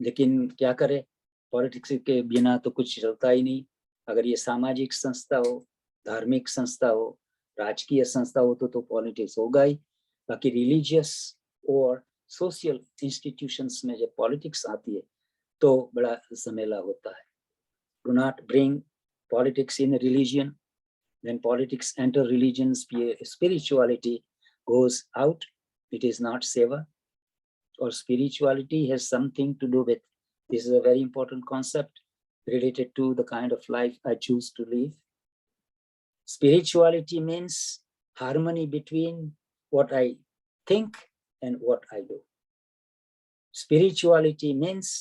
लेकिन क्या करे, पॉलिटिक्स के बिना तो कुछ चलता ही नहीं। अगर ये सामाजिक संस्था हो, धार्मिक संस्था हो, राजकीय संस्था हो तो पॉलिटिक्स होगा ही। बाकी रिलीजियस और सोशल इंस्टीट्यूशंस में जब पॉलिटिक्स आती है तो बड़ा झमेला होता है। Do not bring politics in religion. When politics enter religions, spirituality goes out. It is not seva. Or spirituality has something to do with, this is a very important concept related to the kind of life I choose to live. Spirituality means harmony between what I think and what I do. Spirituality means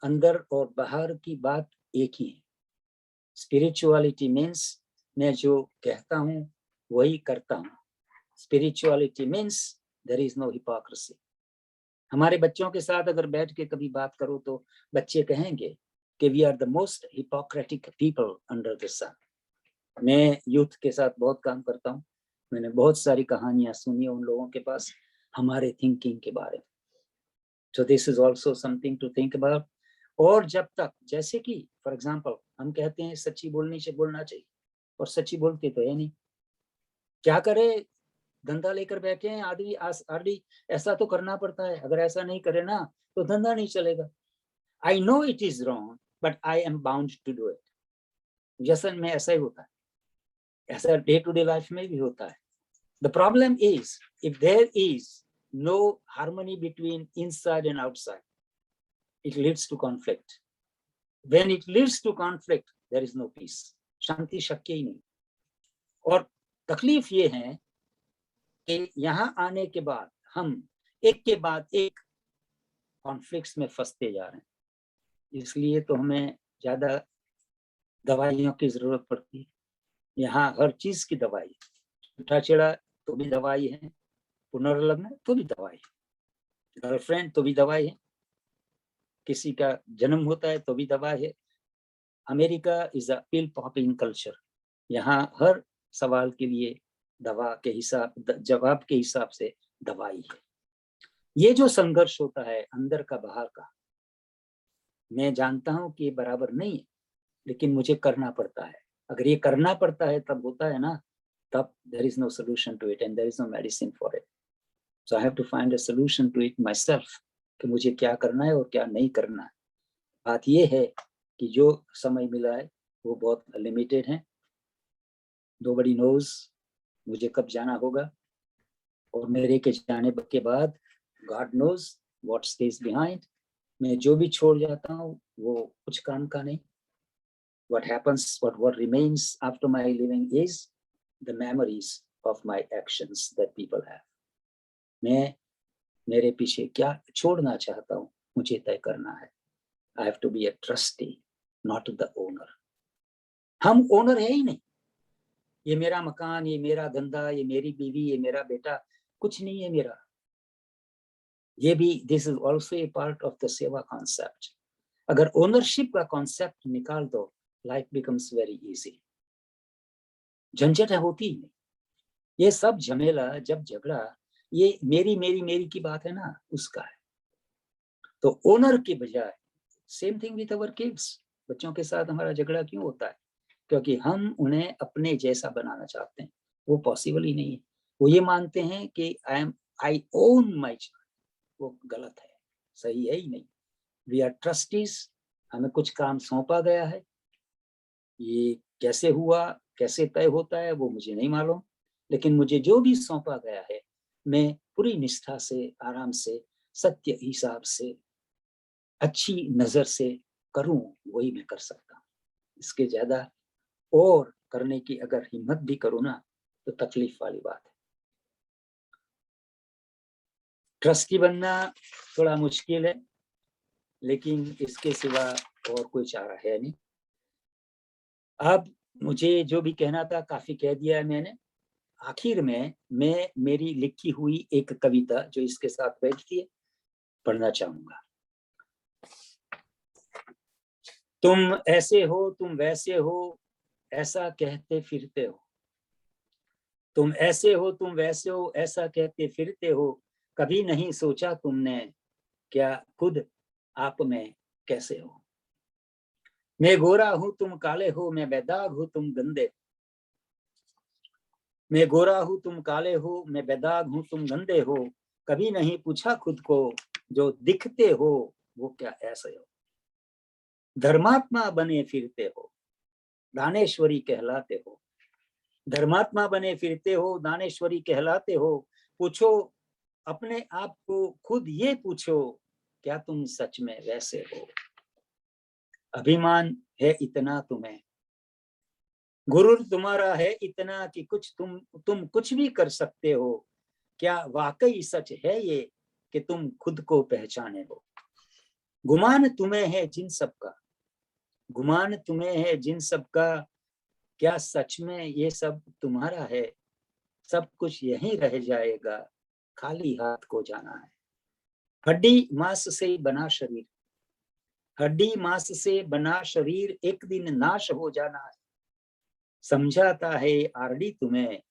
अंदर और बाहर की बात एक ही है। Spirituality means मैं जो कहता हूँ वही करता हूँ। Spirituality means there is no hypocrisy. हमारे बच्चों के साथ अगर बैठ के कभी बात करो तो बच्चे कहेंगे कि we are the most hypocritic people under the sun. मैं यूथ के साथ बहुत काम करता हूँ, मैंने बहुत सारी कहानियां सुनी उन लोगों के पास हमारे थिंकिंग के बारे में। So this is also something to think about. और जब तक, जैसे कि फॉर एग्जाम्पल हम कहते हैं सच्ची बोलनी से बोलना चाहिए, और सच्ची बोलते तो है नहीं। क्या करे, धंधा लेकर बैठे हैं आदमी ऐसा तो करना पड़ता है, अगर ऐसा नहीं करे ना तो धंधा नहीं चलेगा। I know it is wrong but I am bound to do it. व्यसन में ऐसा ही होता है, ऐसा डे टू डे लाइफ में भी होता है। The problem is if there is no harmony between inside and outside, it leads to conflict. When it leads to conflict, there is no peace. शांति शक्य ही नहीं। और तकलीफ ये है कि यहाँ आने के बाद हम एक के बाद एक कॉन्फ्लिक्ट्स में फंसते जा रहे हैं। इसलिए तो हमें ज्यादा दवाइयों की जरूरत पड़ती है। यहाँ हर चीज की दवाई, छूटा छेड़ा तो भी दवाई है, पुनर्लग्न तो भी दवाई है, गर्लफ्रेंड तो भी दवाई है, किसी का जन्म होता है तो भी दवा है। America is a pill popping culture. यहाँ हर सवाल के लिए दवा के हिसाब, जवाब के हिसाब से दवाई है। ये जो संघर्ष होता है अंदर का बाहर का, मैं जानता हूं कि ये बराबर नहीं है, लेकिन मुझे करना पड़ता है। अगर ये करना पड़ता है तब होता है ना, तब there is no solution to it and there is no medicine for it. So I have to find a solution to it myself. कि मुझे क्या करना है और क्या नहीं करना है। बात यह है कि जो समय मिला है वो बहुत लिमिटेड है। Nobody knows मुझे कब जाना होगा, और मेरे के जाने के बाद God knows what stays behind. मैं जो भी छोड़ जाता हूँ वो कुछ काम का नहीं। What happens, what remains after my living is the memories of my actions that people have. मैं मेरे पीछे क्या छोड़ना चाहता हूँ मुझे तय करना है। I have to be a trustee, not the owner. हम ओनर है ही नहीं। ये मेरा मकान, ये मेरा धंधा, ये मेरी बीवी, ये मेरा बेटा, कुछ नहीं है मेरा। ये भी, this is also a part of the सेवा concept. अगर ओनरशिप का कॉन्सेप्ट निकाल दो, life becomes very easy. झंझट होती ही नहीं। ये सब झमेला, जब झगड़ा, ये मेरी की बात है ना, उसका है। तो ओनर के बजाय, same thing with our kids, बच्चों के साथ हमारा झगड़ा क्यों होता है? क्योंकि हम उन्हें अपने जैसा बनाना चाहते हैं। वो पॉसिबल ही नहीं है। वो ये मानते हैं कि आई ओन माय चाइल्ड। वो गलत है, सही है ही नहीं। वी आर ट्रस्टीज, हमें कुछ काम सौंपा गया है। ये कैसे हुआ, कैसे तय होता है वो मुझे नहीं मालूम, लेकिन मुझे जो भी सौंपा गया है मैं पूरी निष्ठा से, आराम से, सत्य हिसाब से, अच्छी नजर से करूं, वही मैं कर सकता हूं। इसके ज्यादा और करने की अगर हिम्मत भी करूं ना तो तकलीफ वाली बात है। ट्रस्टी बनना थोड़ा मुश्किल है, लेकिन इसके सिवा और कोई चारा है नहीं। अब मुझे जो भी कहना था काफी कह दिया है मैंने। आखिर में मैं मेरी लिखी हुई एक कविता जो इसके साथ बैठती है पढ़ना चाहूंगा। तुम ऐसे हो, तुम वैसे हो, ऐसा कहते फिरते हो। तुम ऐसे हो, तुम वैसे हो, ऐसा कहते फिरते हो। कभी नहीं सोचा तुमने क्या खुद आप में कैसे हो। मैं गोरा हूं, तुम काले हो, मैं बेदाग हूं, तुम गंदे। मैं गोरा हूं, तुम काले हो, मैं बेदाग हूं, तुम गंदे हो। कभी नहीं पूछा खुद को जो दिखते हो वो क्या ऐसे हो। धर्मात्मा बने फिरते हो, दानेश्वरी कहलाते हो। धर्मात्मा बने फिरते हो, दानेश्वरी कहलाते हो। पूछो अपने आप को खुद ये पूछो, क्या तुम सच में वैसे हो। अभिमान है इतना तुम्हें, गुरूर तुम्हारा है इतना कि कुछ तुम कुछ भी कर सकते हो। क्या वाकई सच है ये कि तुम खुद को पहचाने हो। गुमान तुम्हें है जिन सब का, गुमान तुम्हें है जिन सब का, क्या सच में ये सब तुम्हारा है। सब कुछ यहीं रह जाएगा, खाली हाथ को जाना है। हड्डी मांस से बना शरीर, हड्डी मांस से बना शरीर एक दिन नाश हो जाना है। समझाता है आरडी तुम्हें,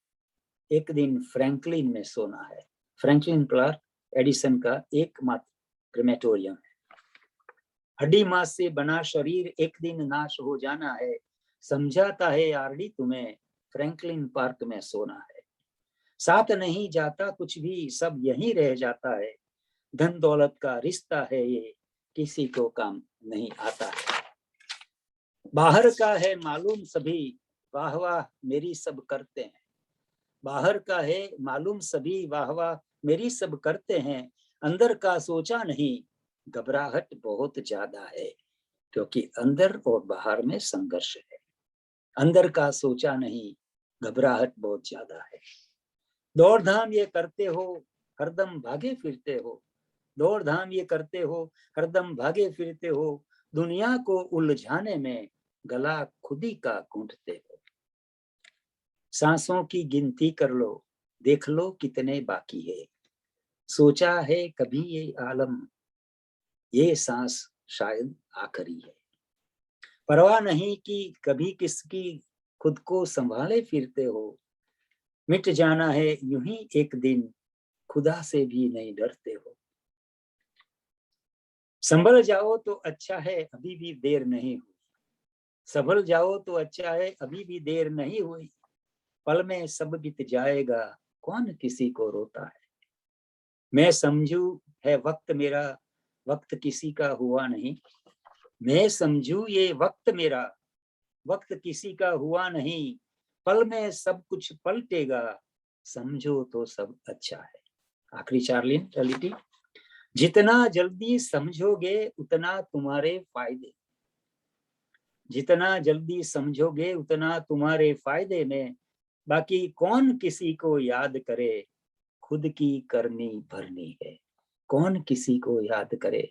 एक दिन फ्रैंकलिन में सोना है। फ्रैंकलिन क्लार्क एडिसन का एकमात्र क्रेमेटोरियम है। हड्डी मांस से बना शरीर एक दिन नाश हो जाना है। समझाता है आरडी तुम्हें, फ्रैंकलिन पार्क में सोना है। साथ नहीं जाता कुछ भी, सब यहीं रह जाता है। धन दौलत का रिश्ता है ये, किसी को काम नहीं आता है। बाहर का है मालूम सभी, वाह वाह मेरी सब करते हैं। बाहर का है मालूम सभी, वाह वाह मेरी सब करते हैं। अंदर का सोचा नहीं, घबराहट बहुत ज्यादा है। क्योंकि अंदर और बाहर में संघर्ष है। अंदर का सोचा नहीं, घबराहट बहुत ज्यादा है। दौड़ धाम ये करते हो, हरदम भागे फिरते हो। दौड़ धाम ये करते हो, हरदम भागे फिरते हो। दुनिया को उलझाने में गला खुदी का घूंटते हो। सांसों की गिनती कर लो, देख लो कितने बाकी है। सोचा है कभी ये आलम, ये सांस शायद आखिरी है। परवाह नहीं कि कभी किसकी, खुद को संभाले फिरते हो। मिट जाना है यूं ही एक दिन, खुदा से भी नहीं डरते हो। संभल जाओ तो अच्छा है, अभी भी देर नहीं हुई। संभल जाओ तो अच्छा है, अभी भी देर नहीं हुई। पल में सब बीत जाएगा, कौन किसी को रोता है। मैं समझू है वक्त मेरा, वक्त किसी का हुआ नहीं। मैं समझू ये वक्त मेरा, वक्त किसी का हुआ नहीं। पल में सब कुछ पलटेगा, समझो तो सब अच्छा है। आखिरी 4 लाइन रियलिटी। जितना जल्दी समझोगे उतना तुम्हारे फायदे, जितना जल्दी समझोगे उतना तुम्हारे फायदे में। बाकी कौन किसी को याद करे, खुद की करनी भरनी है। कौन किसी को याद करे,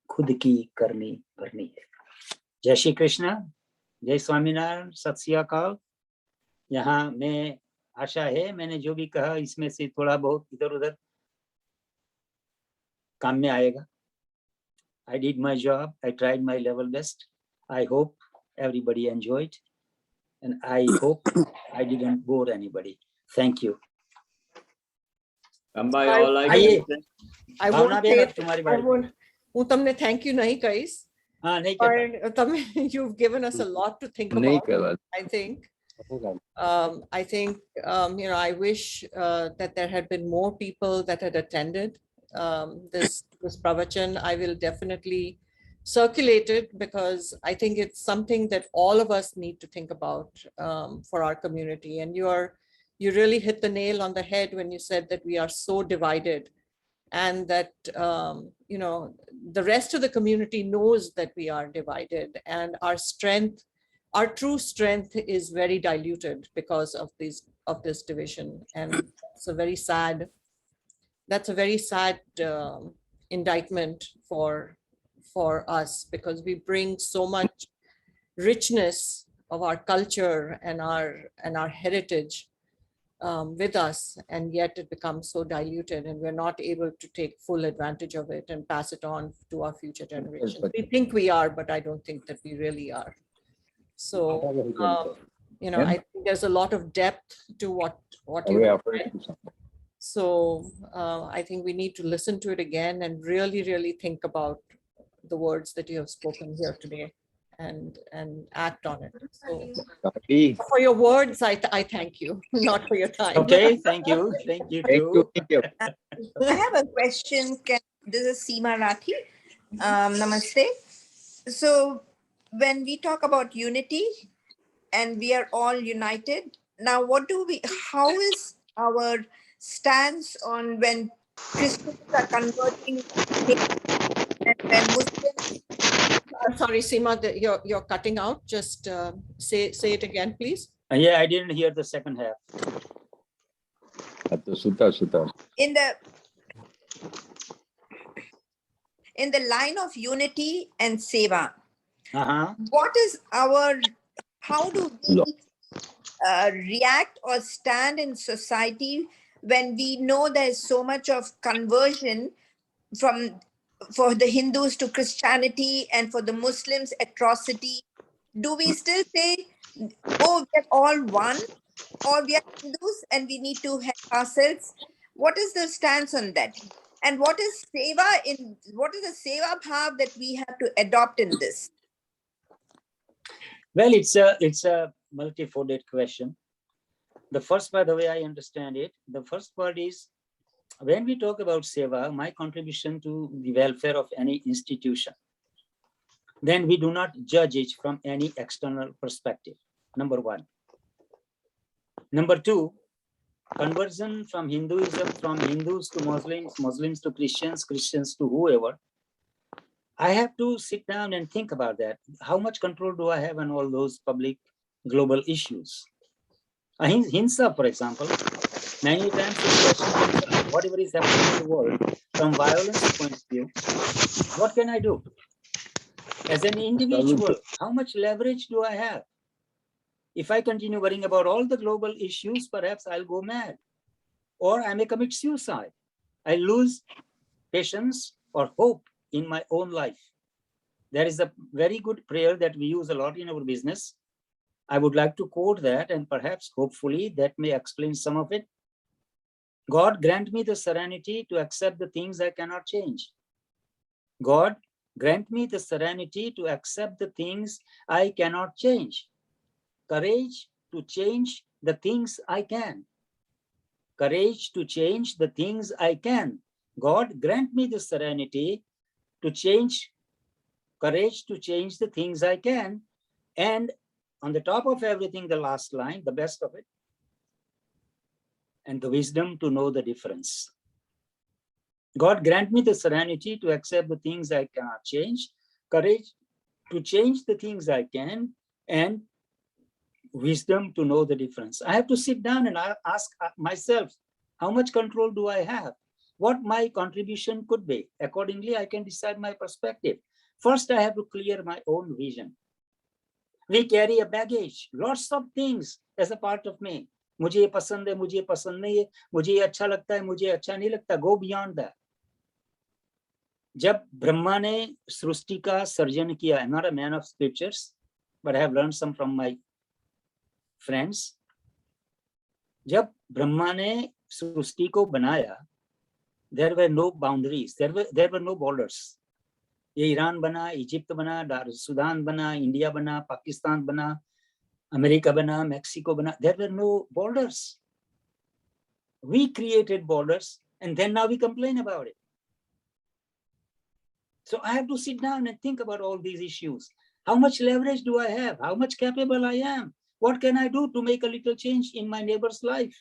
खुद की करनी भरनी है। जय श्री कृष्ण, जय स्वामीनारायण, सत श्री अकाल। यहाँ मैं आशा है मैंने जो भी कहा इसमें से थोड़ा बहुत इधर उधर काम में आएगा। I did my job, I tried my level best. I hope everybody enjoyed and I hope I didn't bore anybody. Thank you. Rambai, all I आइए, can say, भावना बेन तुम्हारी बारी। હું તમને thank you नहीं कहीશ, हाँ नहीं कहता। और તમે you've given us a lot to think about. I think you know, I wish that there had been more people that had attended this pravachan. I will definitely circulate it because I think it's something that all of us need to think about for our community. And you really hit the nail on the head when you said that we are so divided, and that you know, the rest of the community knows that we are divided, and our strength, our true strength is very diluted because of this division. And it's a very sad, that's a very sad indictment for us, because we bring so much richness of our culture and our heritage with us, and yet it becomes so diluted and we're not able to take full advantage of it and pass it on to our future generations. We think we are, but I don't think that we really are. So, you know, I think there's a lot of depth to what you have said. So I think we need to listen to it again and really, really think about the words that you have spoken here today and act on it. So for your words, I thank you, not for your time. Okay, thank you. Thank you too. I have a question. This is Seema Rathi. Namaste. So when we talk about unity and we are all united, now how is our stance on when Christians are converting and when Muslims? I'm sorry, Seema, you're cutting out. Just say it again, please. Yeah, I didn't hear the second half. In the line of unity and seva, Uh-huh. how do we react or stand in society when we know there's so much of conversion for the Hindus to Christianity and for the Muslims atrocity? Do we still say, oh, we're all one, or we are Hindus and we need to help ourselves? What is the stance on that? And what is the seva bhav that we have to adopt in this? Well, it's a multifolded question. The first part, the way I understand it, the first part is when we talk about seva, my contribution to the welfare of any institution, then we do not judge it from any external perspective. Number one. Number two, conversion from Hinduism, from Hindus to Muslims, Muslims to Christians, Christians to whoever. I have to sit down and think about that. How much control do I have on all those public global issues? Hinsa, for example, many times whatever is happening in the world, from violence point of view, what can I do? As an individual, how much leverage do I have? If I continue worrying about all the global issues, perhaps I'll go mad, or I may commit suicide. I lose patience or hope in my own life. There is a very good prayer that we use a lot in our business. I would like to quote that, and perhaps, hopefully, that may explain some of it. God, grant me the serenity to accept the things I cannot change. God, grant me the serenity to accept the things I cannot change. Courage to change the things I can. Courage to change the things I can. God, grant me the serenity to change, courage to change the things I can. And on the top of everything, the last line, the best of it, and the wisdom to know the difference. God, grant me the serenity to accept the things I cannot change, courage to change the things I can, and wisdom to know the difference. I have to sit down and ask myself, how much control do I have? What my contribution could be? Accordingly, I can decide my perspective. First, I have to clear my own vision. We carry a baggage, lots of things as a part of me. मुझे ये पसंद है, मुझे ये पसंद नहीं है, मुझे ये अच्छा लगता है, मुझे अच्छा नहीं लगता. Go beyond that. जब ब्रह्मा ने सृष्टि का सर्जन किया, I'm not a man of scriptures, but I have learned some from my friends. जब ब्रह्मा ने सृष्टि को बनाया, there were no boundaries, there were no borders. ये ईरान बना, इजिप्ट बना, सुदान बना, इंडिया बना, पाकिस्तान बना, अमेरिका बना, मेक्सिको बना. There were no borders. We created borders, and then now we complain about it. So I have to sit down and think about all these issues. How much leverage do I have? How much capable I am? What can I do to make a little change in my neighbor's life?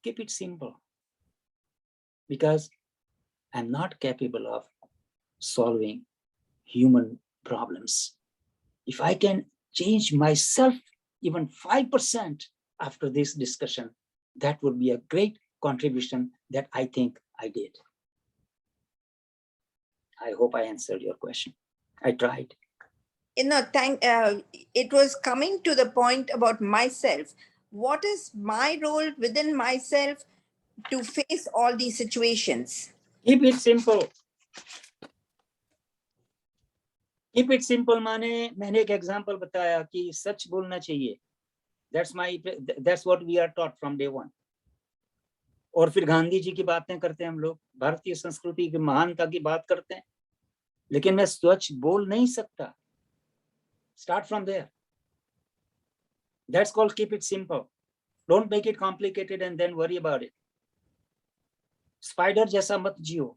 Keep it simple. Because I'm not capable of solving human problems. If I can change myself even 5% after this discussion, that would be a great contribution that I think I did. I hope I answered your question. I tried. It was coming to the point about myself. what is my role within myself to face all these situations? Keep it simple. Keep it simple माने मैंने एक example बताया कि सच बोलना चाहिए. That's what we are taught from day one. और फिर गांधी जी की बातें करते हैं हम लोग, भारतीय संस्कृति की महानता की बात करते हैं, लेकिन मैं सच बोल नहीं सकता. Start from there. That's called keep it simple. Don't make it complicated and then worry about it. Spider जैसा मत जियो.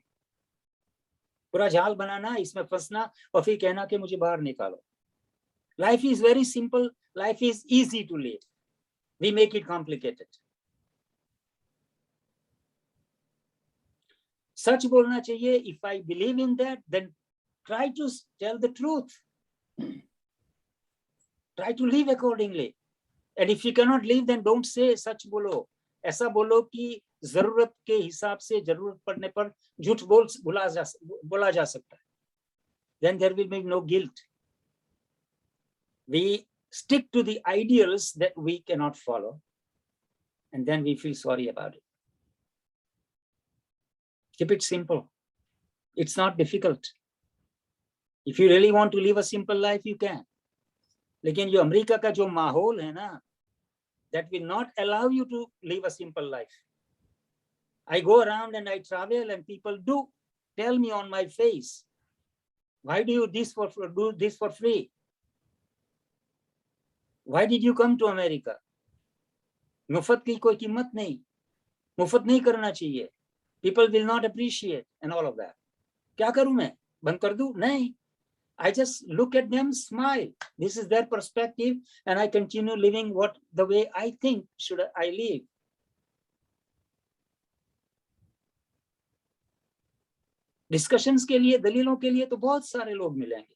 पूरा जाल बनाना, इसमें फंसना और फिर कहना कि मुझे बाहर निकालो. Life is very simple. Life is easy to live. We make it complicated. सच बोलना चाहिए. If I believe in that, then try to tell the truth. Try to live accordingly. And if you cannot live, then don't say सच बोलो. ऐसा बोलो कि जरूरत के हिसाब से जरूरत पड़ने पर झूठ बोला जा सकता है. Then there will be no guilt. We stick to the ideals that we cannot follow, and then we feel sorry about it. Keep it simple. It's not difficult. If you really want to live a simple life, you can. लेकिन जो America का जो माहौल है ना, that will not allow you to live a simple life. I go around and I travel and people do tell me on my face, why do you do this for free? Why did you come to America? मुफ्त की कोई कीमत नहीं, मुफ्त नहीं करना चाहिए. People will not appreciate and all of that. क्या करूं मैं? बंद कर दूं? नहीं. I just look at them, smile. This is their perspective, and I continue living the way I think should I live. Discussions के लिए, दलीलों के लिए तो बहुत सारे लोग मिलेंगे.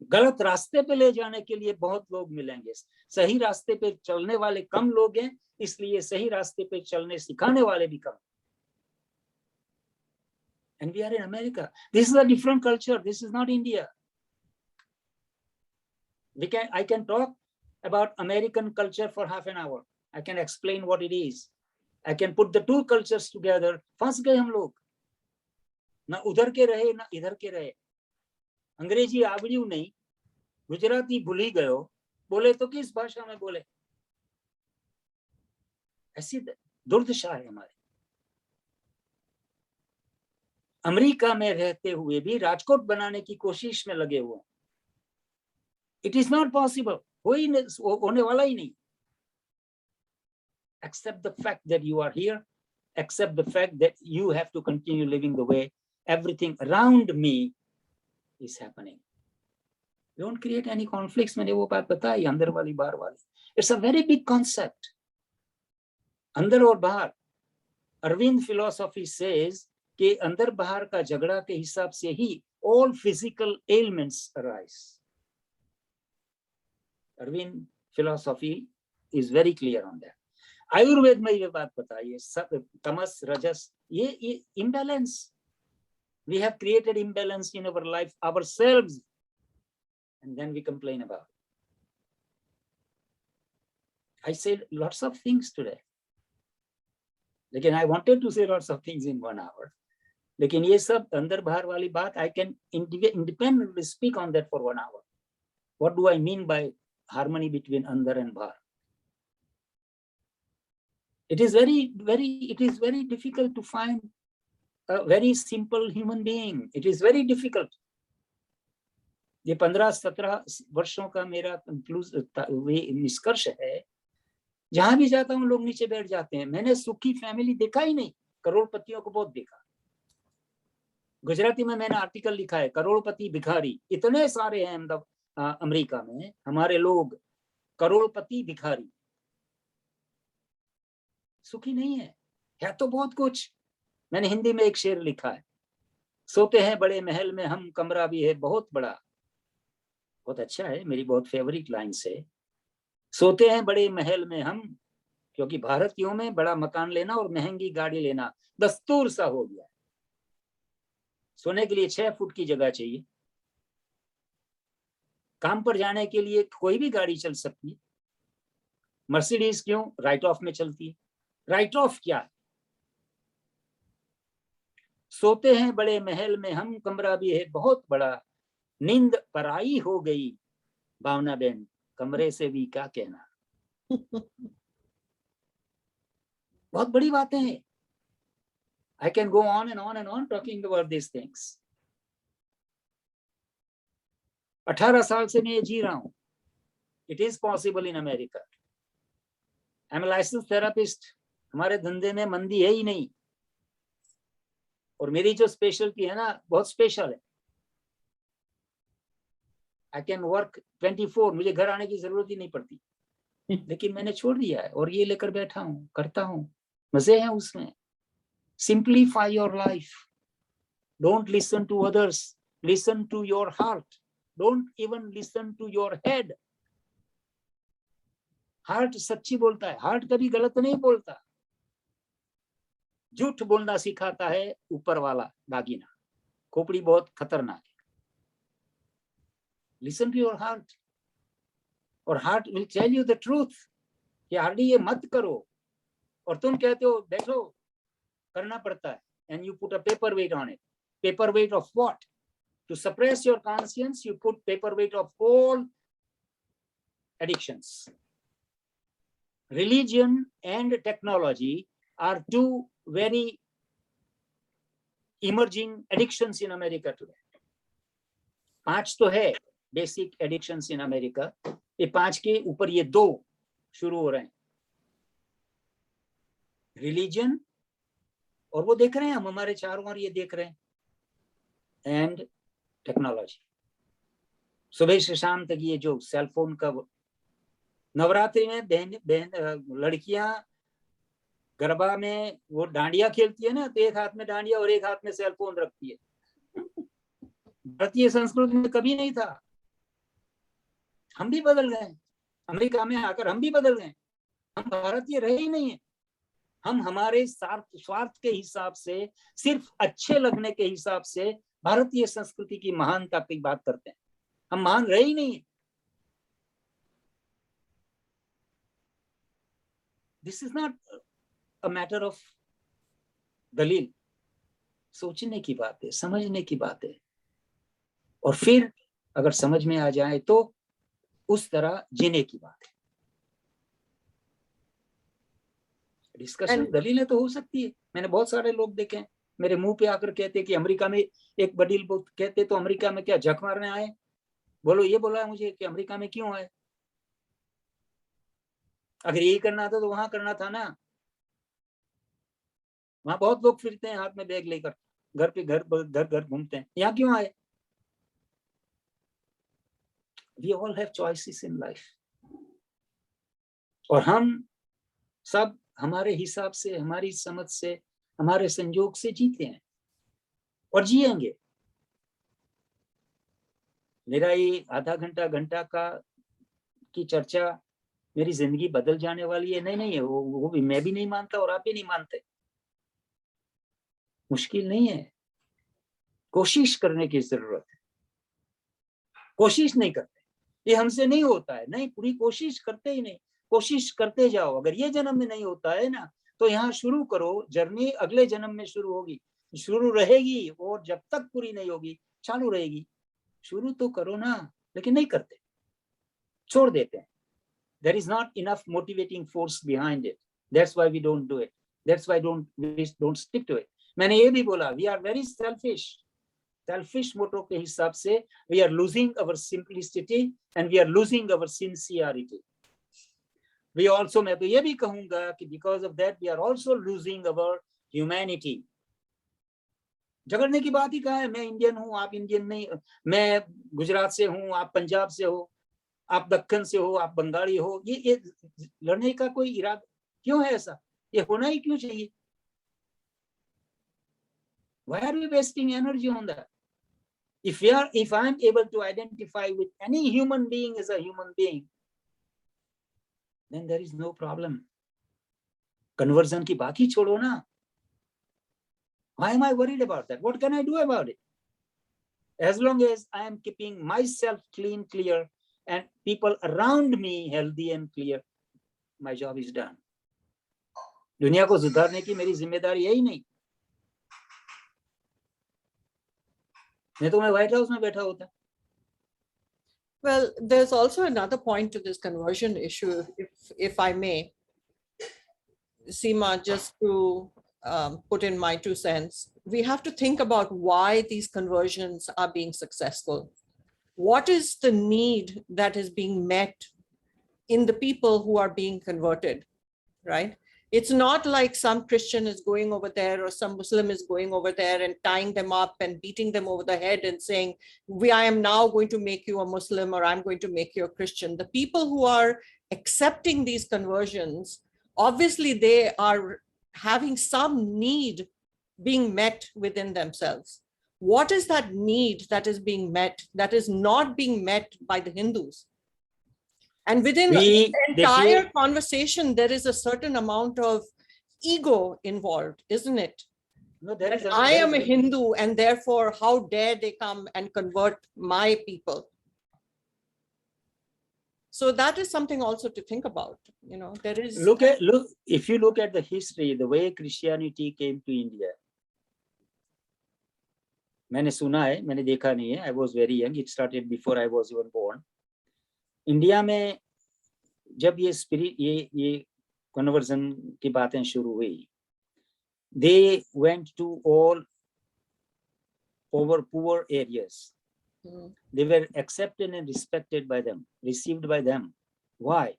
गलत रास्ते पे ले जाने के लिए बहुत लोग मिलेंगे. सही रास्ते पे चलने वाले कम लोग हैं, इसलिए सही रास्ते पे चलने सिखाने वाले भी कम. And we are in America. This is a different culture. This is not India. I can talk about American culture for half an hour. I can explain what it is. I can put the two cultures together. फंस गए हम लोग. ना उधर के रहे ना इधर के रहे. अंग्रेजी आवड़ियों नहीं, गुजराती भूली गयो, बोले तो किस भाषा में बोले? ऐसी दुर्दशा है हमारी. अमेरिका में रहते हुए भी राजकोट बनाने की कोशिश में लगे हुए हैं. It is not possible. होने वाला ही नहीं. Accept the fact that you are here. Accept the fact that you have to continue living the way everything around me is happening. Don't create any conflicts. मैंने वो बात बताई, अंदर वाली बाहर वाली. It's a very big concept. अंदर और बाहर. Arvind philosophy says कि अंदर बाहर का झगड़ा के हिसाब से ही all physical ailments arise. Arvind philosophy is very clear on that. Ayurveda में ये बात बताई है, सब तमस रजस, ये imbalance. We have created imbalance in our life ourselves, and then we complain about it. I said lots of things today. लेकिन I wanted to say lots of things in 1 hour. लेकिन ये सब अंदर बाहर वाली बात, I can independently speak on that for 1 hour. What do I mean by harmony between andar and bahar? It is very difficult to find a very simple human being. It is very difficult. ये 15-17 वर्षों का मेरा निष्कर्ष है. जहां भी जाता हूं लोग नीचे बैठ जाते हैं. मैंने सुखी फैमिली देखा ही नहीं. करोड़पतियों को बहुत देखा. गुजराती में मैंने आर्टिकल लिखा है, करोड़पति भिखारी इतने सारे हैं अमेरिका में. हमारे लोग करोड़पति भिखारी, सुखी नहीं है तो बहुत कुछ. मैंने हिंदी में एक शेर लिखा है, सोते हैं बड़े महल में हम, कमरा भी है बहुत बड़ा. बहुत अच्छा है, मेरी बहुत फेवरेट लाइन से. सोते हैं बड़े महल में हम, क्योंकि भारतीयों में बड़ा मकान लेना और महंगी गाड़ी लेना दस्तूर सा हो गया. सोने के लिए 6 फुट की जगह चाहिए. काम पर जाने के लिए कोई भी गाड़ी चल सकती है. मर्सिडीज क्यों राइट ऑफ में चलती है? राइट ऑफ क्या है? सोते हैं बड़े महल में हम, कमरा भी है बहुत बड़ा, नींद पराई हो गई भावना बहन, कमरे से भी क्या कहना। बहुत बड़ी बातें हैं। I can go on and on and on talking about these things. 18 साल से मैं ये जी रहा हूं. It is possible in America. I'm a licensed therapist. हमारे धंधे में मंदी है ही नहीं, और मेरी जो स्पेशलिटी है ना बहुत स्पेशल है. I can work 24, मुझे घर आने की जरूरत ही नहीं पड़ती, लेकिन मैंने छोड़ दिया है और ये लेकर बैठा हूं, करता हूं, मजे हैं उसमें. Simplify your life. Don't listen to others. Listen to your heart. Don't even listen to your head. Heart सच्ची बोलता है, हार्ट कभी गलत नहीं बोलता. झूठ बोलना सिखाता है ऊपर वाला दागिना. खोपड़ी बहुत खतरनाक है. Listen to your heart. और heart will tell you the truth. कि हार्डी ये मत करो, और तुम कहते हो बैठो, करना पड़ता है. And you put a paperweight on it. Paperweight of what? To suppress your conscience, you put paperweight of all addictions. Religion and technology are two very emerging addictions in America today. 5 तो है basic addictions in America. ये 5 के ऊपर ये 2 शुरू हो रहे हैं. Religion, और वो देख रहे हैं हम, हमारे चारों ओर ये देख रहे हैं, एंड टेक्नोलॉजी. सुबह से शाम तक ये जो सेल फोन का, नवरात्रि में बहन लड़कियां गरबा में वो डांडिया खेलती है ना, तो एक हाथ में डांडिया और एक हाथ में सेल फोन रखती है. भारतीय संस्कृति में कभी नहीं था. हम भी बदल गए, अमेरिका में आकर हम भी बदल गए. हम भारतीय रहे ही नहीं है. हम हमारे स्वार्थ के हिसाब से, सिर्फ अच्छे लगने के हिसाब से भारतीय संस्कृति की महानता की बात करते हैं. हम महान रहे ही नहीं. This is not a matter of दलील. सोचने की बात है, समझने की बात है, और फिर अगर समझ में आ जाए तो उस तरह जीने की बात है. डिस्कशन दलीलें तो हो सकती है. मैंने बहुत सारे लोग देखे हैं मेरे मुंह पे आकर कहते कि अमेरिका में एक वडील कहते तो अमेरिका में क्या झक मारने आए? बोलो, ये बोला मुझे कि अमेरिका में क्यों आए? अगर यही करना था तो वहां करना था ना. वहां बहुत लोग फिरते हैं हाथ में बैग लेकर, घर पे घर घूमते हैं. यहाँ क्यों आए? We all have choices in life. और हम सब हमारे हिसाब से, हमारी समझ से, हमारे संयोग से जीते हैं और जिएंगे. मेरा ये आधा घंटा की चर्चा मेरी जिंदगी बदल जाने वाली है, नहीं है. वो भी मैं भी नहीं मानता और आप भी नहीं मानते. मुश्किल नहीं है, कोशिश करने की जरूरत है. कोशिश नहीं करते, ये हमसे नहीं होता है. नहीं, पूरी कोशिश करते ही नहीं. कोशिश करते जाओ. अगर ये जन्म में नहीं होता है ना, तो यहाँ शुरू करो. जर्नी अगले जन्म में शुरू होगी, शुरू रहेगी, और जब तक पूरी नहीं होगी चालू रहेगी. शुरू तो करो ना, लेकिन नहीं करते, छोड़ देते हैं. There is not enough motivating force behind it. That's why we don't do it. That's why we don't stick to it. मैंने ये भी बोला, we are very selfish. Selfish मोटो के हिसाब से we are losing our simplicity and we are losing our sincerity. We also, मैं तो ये भी कहूंगा कि because of that we are also losing our humanity. झगड़ने की बात ही कहाँ है? मैं इंडियन हूँ, आप इंडियन नहीं. मैं गुजरात से हूँ, आप पंजाब से हो, आप दक्कन से हो, आप बंगाली हो. ये लड़ने का कोई इरादा क्यों है? ऐसा ये होना ही क्यों चाहिए? Why are we wasting energy on that? If I am able to identify with any human being as a human being, then there is no problem. Conversion की बात ही छोड़ो ना. Why am I worried about that? What can I do about it? As long as I am keeping myself clean, clear, and people around me healthy and clear, my job is done. दुनिया को सुधारने की मेरी जिम्मेदारी यही नहीं, नहीं तो मैं व्हाइट हाउस में बैठा होता. Well, there's also another point to this conversion issue, if I may, Seema, just to put in my 2 cents. We have to think about why these conversions are being successful. What is the need that is being met in the people who are being converted, right? It's not like some Christian is going over there or some Muslim is going over there and tying them up and beating them over the head and saying, I am now going to make you a Muslim or I'm going to make you a Christian. The people who are accepting these conversions, obviously they are having some need being met within themselves. What is that need that is being met, that is not being met by the Hindus? And within the entire conversation, there is a certain amount of ego involved, isn't it? No, there is. I am a Hindu, and therefore, how dare they come and convert my people? So that is something also to think about. You know, there is. Look, if you look at the history, the way Christianity came to India. मैंने सुना है, मैंने देखा नहीं है. I was very young. It started before I was even born. India में जब ये कन्वर्जन की बातें शुरू हुई, they went to all over poor areas. They were accepted and respected by them, received by them. Why?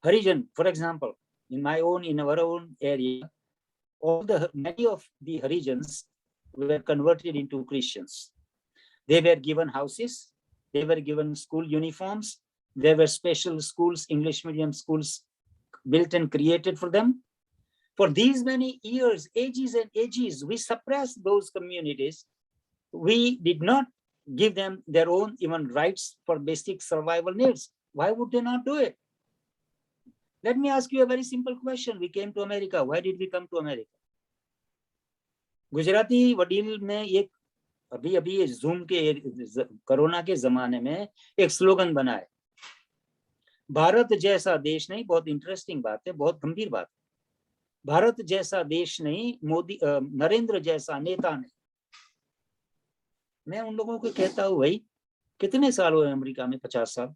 Harijan, for example, in our own area, many of the Harijans were converted into Christians. They were given houses, they were given school uniforms, there were special schools, English medium schools built and created for them. For these many years, ages and ages, we suppressed those communities. We did not give them their own even rights for basic survival needs. Why would they not do it? Let me ask you a very simple question. We came to America. Why did we come to America? Gujarati वडील में एक अभी zoom के corona के जमाने में एक slogan बना है, भारत जैसा देश नहीं. बहुत इंटरेस्टिंग बात है, बहुत गंभीर बात है. भारत जैसा देश नहीं, मोदी नरेंद्र जैसा नेता नहीं. मैं उन लोगों को कहता हूँ, भाई कितने साल हुए अमेरिका में? 50 साल.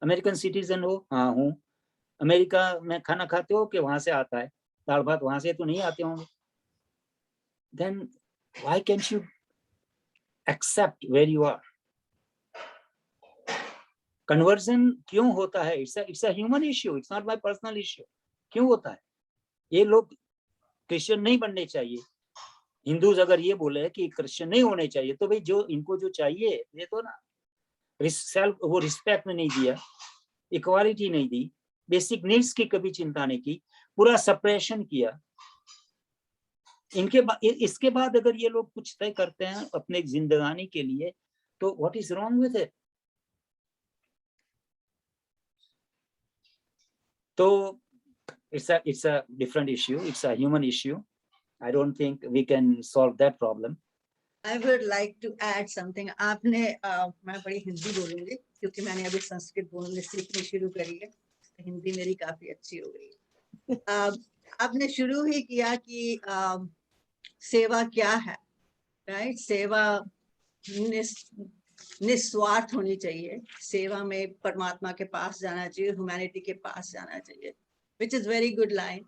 अमेरिकन सिटीजन हो? हाँ हूँ. अमेरिका में खाना खाते हो कि वहां से आता है? दाल भात वहां से तो नहीं आते होंगे. Then why can't you accept where you are? Conversion क्यों होता है? It's a human issue. It's not my personal issue. क्यों होता है? ये लोग क्रिश्चियन नहीं बनने चाहिए. हिंदूज अगर ये बोले कि क्रिश्चियन नहीं होने चाहिए, तो भाई जो इनको जो चाहिए ये तो ना, वो रिस्पेक्ट नहीं दिया, इक्वालिटी नहीं दी, बेसिक नीड्स की कभी चिंता नहीं की, पूरा सप्रेशन किया. इसके बाद अगर ये लोग कुछ तय करते हैं अपने जिंदगानी के लिए, तो what is wrong with it? तो it's a different issue. It's a human issue. I don't think we can solve that problem. I would like to add something. आपने मैं बड़ी हिंदी बोलूंगी क्योंकि मैंने अभी संस्कृत बोलने सीखनी शुरू करी है. हिंदी मेरी काफी अच्छी हो गई है. आपने शुरू ही किया कि सेवा क्या है, राइट? सेवा निस्वार्थ होनी चाहिए. सेवा में परमात्मा के पास जाना चाहिए, ह्यूमैनिटी के पास जाना चाहिए, which is very good line,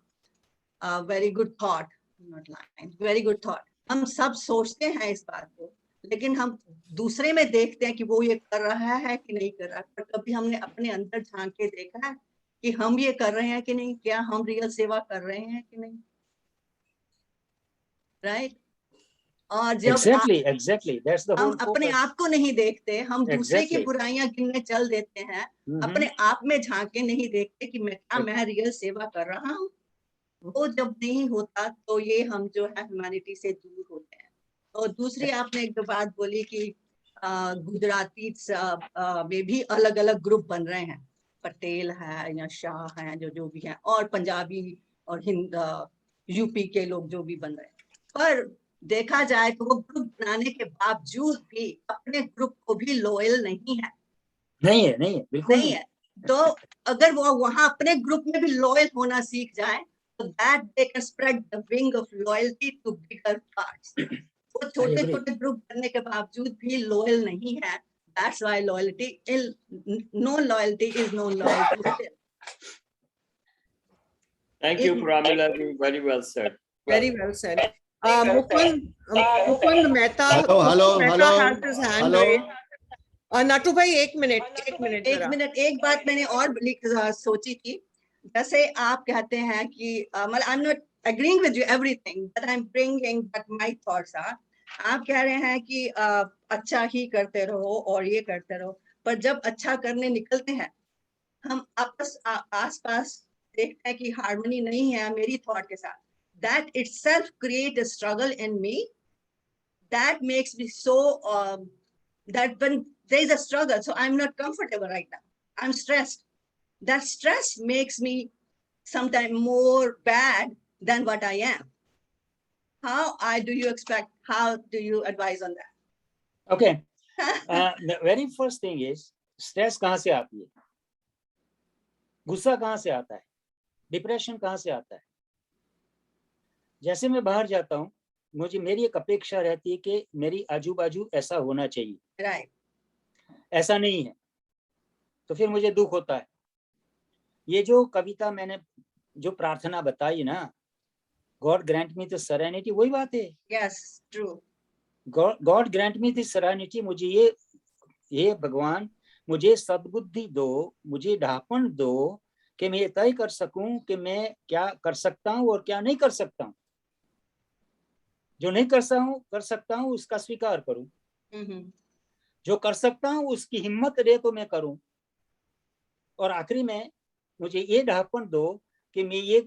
very good thought, not line, very good thought. हम सब सोचते हैं इस बात को, लेकिन हम दूसरे में देखते हैं कि वो ये कर रहा है कि नहीं कर रहा है. पर कभी हमने अपने अंदर झांक के देखा है कि हम ये कर रहे हैं कि नहीं, क्या हम रियल सेवा कर रहे हैं कि नहीं, राइट? और जब exactly that's the whole हम अपने आप को नहीं देखते, हम दूसरे की बुराइयां गिनने चल देते हैं, अपने आप में झांक के नहीं देखते कि मैं रियल सेवा कर रहा हूँ. वो जब नहीं होता तो ये हम जो है ह्यूमैनिटी से दूर होते हैं. और दूसरी आपने एक बात बोली कि गुजराती में भी अलग अलग ग्रुप बन रहे हैं, पटेल है या शाह हैं जो भी हैं, और पंजाबी और यूपी के लोग जो भी बन रहे हैं. पर देखा जाए तो वो ग्रुप बनाने के बावजूद भी अपने ग्रुप को भी लॉयल नहीं है, बिल्कुल नहीं है. तो अगर वो वहां अपने ग्रुप में भी लॉयल होना सीख जाए तो that they can spread the wing of loyalty to bigger parts. वो छोटे agree. छोटे ग्रुप बनने के बावजूद भी लॉयल नहीं है, that's why loyalty no loyalty is no loyalty. Thank you, Pramila. Very well said. Very well said. Mukund Mehta. Hello. Has his hand Hello. raised. Nattu bhai, एक मिनट जरा। एक बात मैंने और सोची थी, जैसे आप कहते हैं कि मतलब I am not agreeing with you everything that I'm bringing, but my thoughts are, आप कह रहे हैं कि अच्छा ही करते रहो और ये करते रहो, पर जब अच्छा करने निकलते हैं हम आपस आसपास देखते हैं कि हार्मनी नहीं है मेरी थॉट के साथ, that itself create a struggle in me that makes me so that when there is a struggle, so I'm not comfortable right now, I'm stressed. That stress makes me sometimes more bad than what I am. How do you advise on that? Okay. The very first thing is, stress कहाँ से आती है, गुस्सा कहाँ से आता है, depression कहाँ से आता है। जैसे मैं बाहर जाता हूँ, मेरी एक अपेक्षा रहती है कि मेरी आजू बाजू ऐसा होना चाहिए, right. ऐसा नहीं है तो फिर मुझे दुख होता है। ये जो कविता मैंने जो प्रार्थना बताई ना, God grant me the serenity, वही बात है। Yes, true. God grant me the serenity, मुझे ये भगवान मुझे सद्बुद्धि दो, मुझे ढापन दो कि मैं तय कर सकूं कि मैं क्या कर सकता हूं और क्या नहीं कर सकता हूं। जो नहीं कर सकता हूं उसका स्वीकार करूं, जो कर सकता हूं उसकी हिम्मत दे तो मैं करूं, और आखिरी में मुझे ये ढापन दो कि मैं ये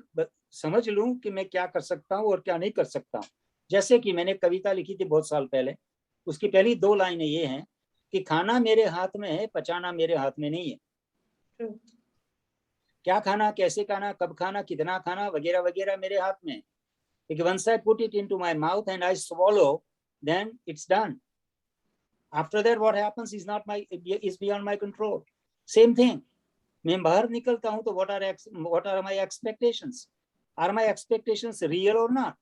समझ लूं कि मैं क्या कर सकता हूं और क्या नहीं कर सकता हूं। जैसे कि मैंने कविता लिखी थी बहुत साल पहले, उसकी पहली 2 लाइनें ये हैं कि खाना मेरे हाथ में है, पचाना मेरे हाथ में नहीं है। क्या खाना, कैसे खाना, कब खाना, कितना खाना वगैरह वगैरह मेरे हाथ में है। Because once I put it into my mouth and I swallow, then it's done. After that, what happens is beyond my control. Same thing. मैं बाहर निकलता हूँ तो what are my expectations? Are my expectations real or not?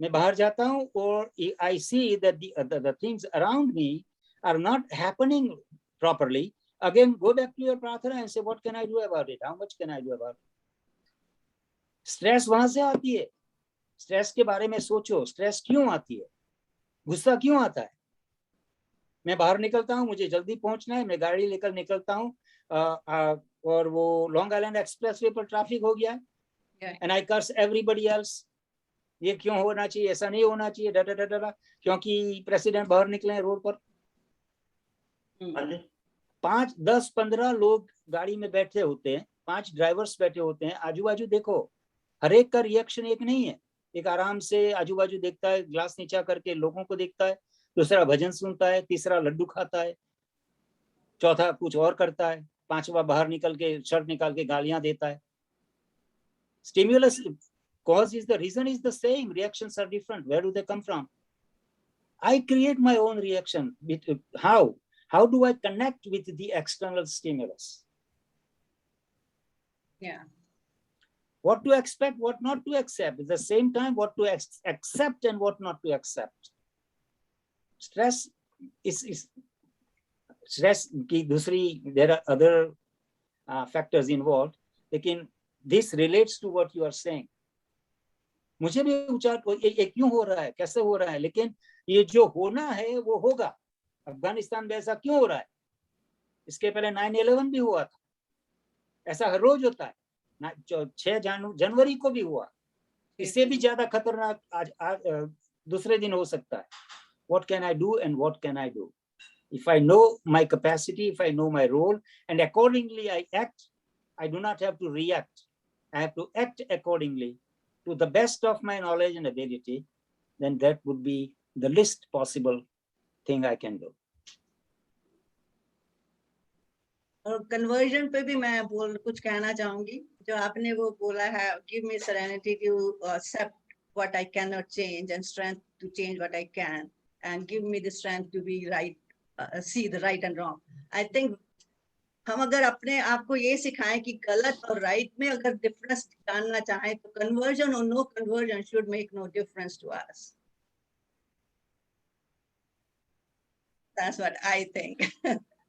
मैं बाहर जाता हूँ और I see that the things around me are not happening properly. Again, go back to your प्रार्थना and say, what can I do about it? How much can I do about it? Stress वहां से आती है। Stress के बारे में सोचो, stress क्यों आती है, गुस्सा क्यों आता है। मैं बाहर निकलता हूँ, मुझे जल्दी पहुंचना है, मैं गाड़ी लेकर निकलता हूँ और वो लॉन्ग आइलैंड एक्सप्रेसवे पर ट्रैफिक हो गया and I curse everybody else. ये क्यों होना चाहिए, ऐसा नहीं होना चाहिए, डा डा डा, क्योंकि प्रेसिडेंट बाहर निकले हैं रोड पर। 5, 10, 15 लोग गाड़ी में बैठे होते हैं, 5 ड्राइवर्स बैठे होते हैं। आजू बाजू देखो, हर एक का रिएक्शन एक नहीं है। एक आराम से आजू बाजू देखता है, ग्लास नीचा करके लोगों को देखता है, दूसरा भजन सुनता है, तीसरा लड्डू खाता है, चौथा कुछ और करता है, पांचवा बाहर निकल के शर्ट निकाल के गालियां देता है। Stimulus cause is the reason is the same, reactions are different. Where do they come from? I create my own reaction. How do I connect with the external stimulus? Yeah. What to expect, what not to accept. At the same time, what to accept and what not to accept. Stress is stress की दूसरी, there are other factors involved, लेकिन this relates to what you are saying. मुझे भी विचार ये क्यों हो रहा है, कैसे हो रहा है, लेकिन ये जो होना है वो होगा। अफगानिस्तान में ऐसा क्यों हो रहा है, इसके पहले 9/11 भी हुआ था, ऐसा हर रोज होता है। 6 जनवरी को भी हुआ, इससे भी ज्यादा खतरनाक आज दूसरे दिन हो सकता है। What can I do and what can I do? If I know my capacity, if I know my role, and accordingly I act, I do not have to react. I have to act accordingly to the best of my knowledge and ability, then that would be the least possible thing I can do. और conversion पे भी मैं कुछ कहना चाहूंगी। जो आपने वो बोला है, give me serenity to accept what I cannot change and strength to change what I can, and give me the strength to be right, see the right and wrong. I think हम अगर अपने आप को ये सिखाएं कि गलत और राइट में अगर डिफरेंस जानना चाहें तो कन्वर्जन और no conversion should make no difference to us. That's what I think.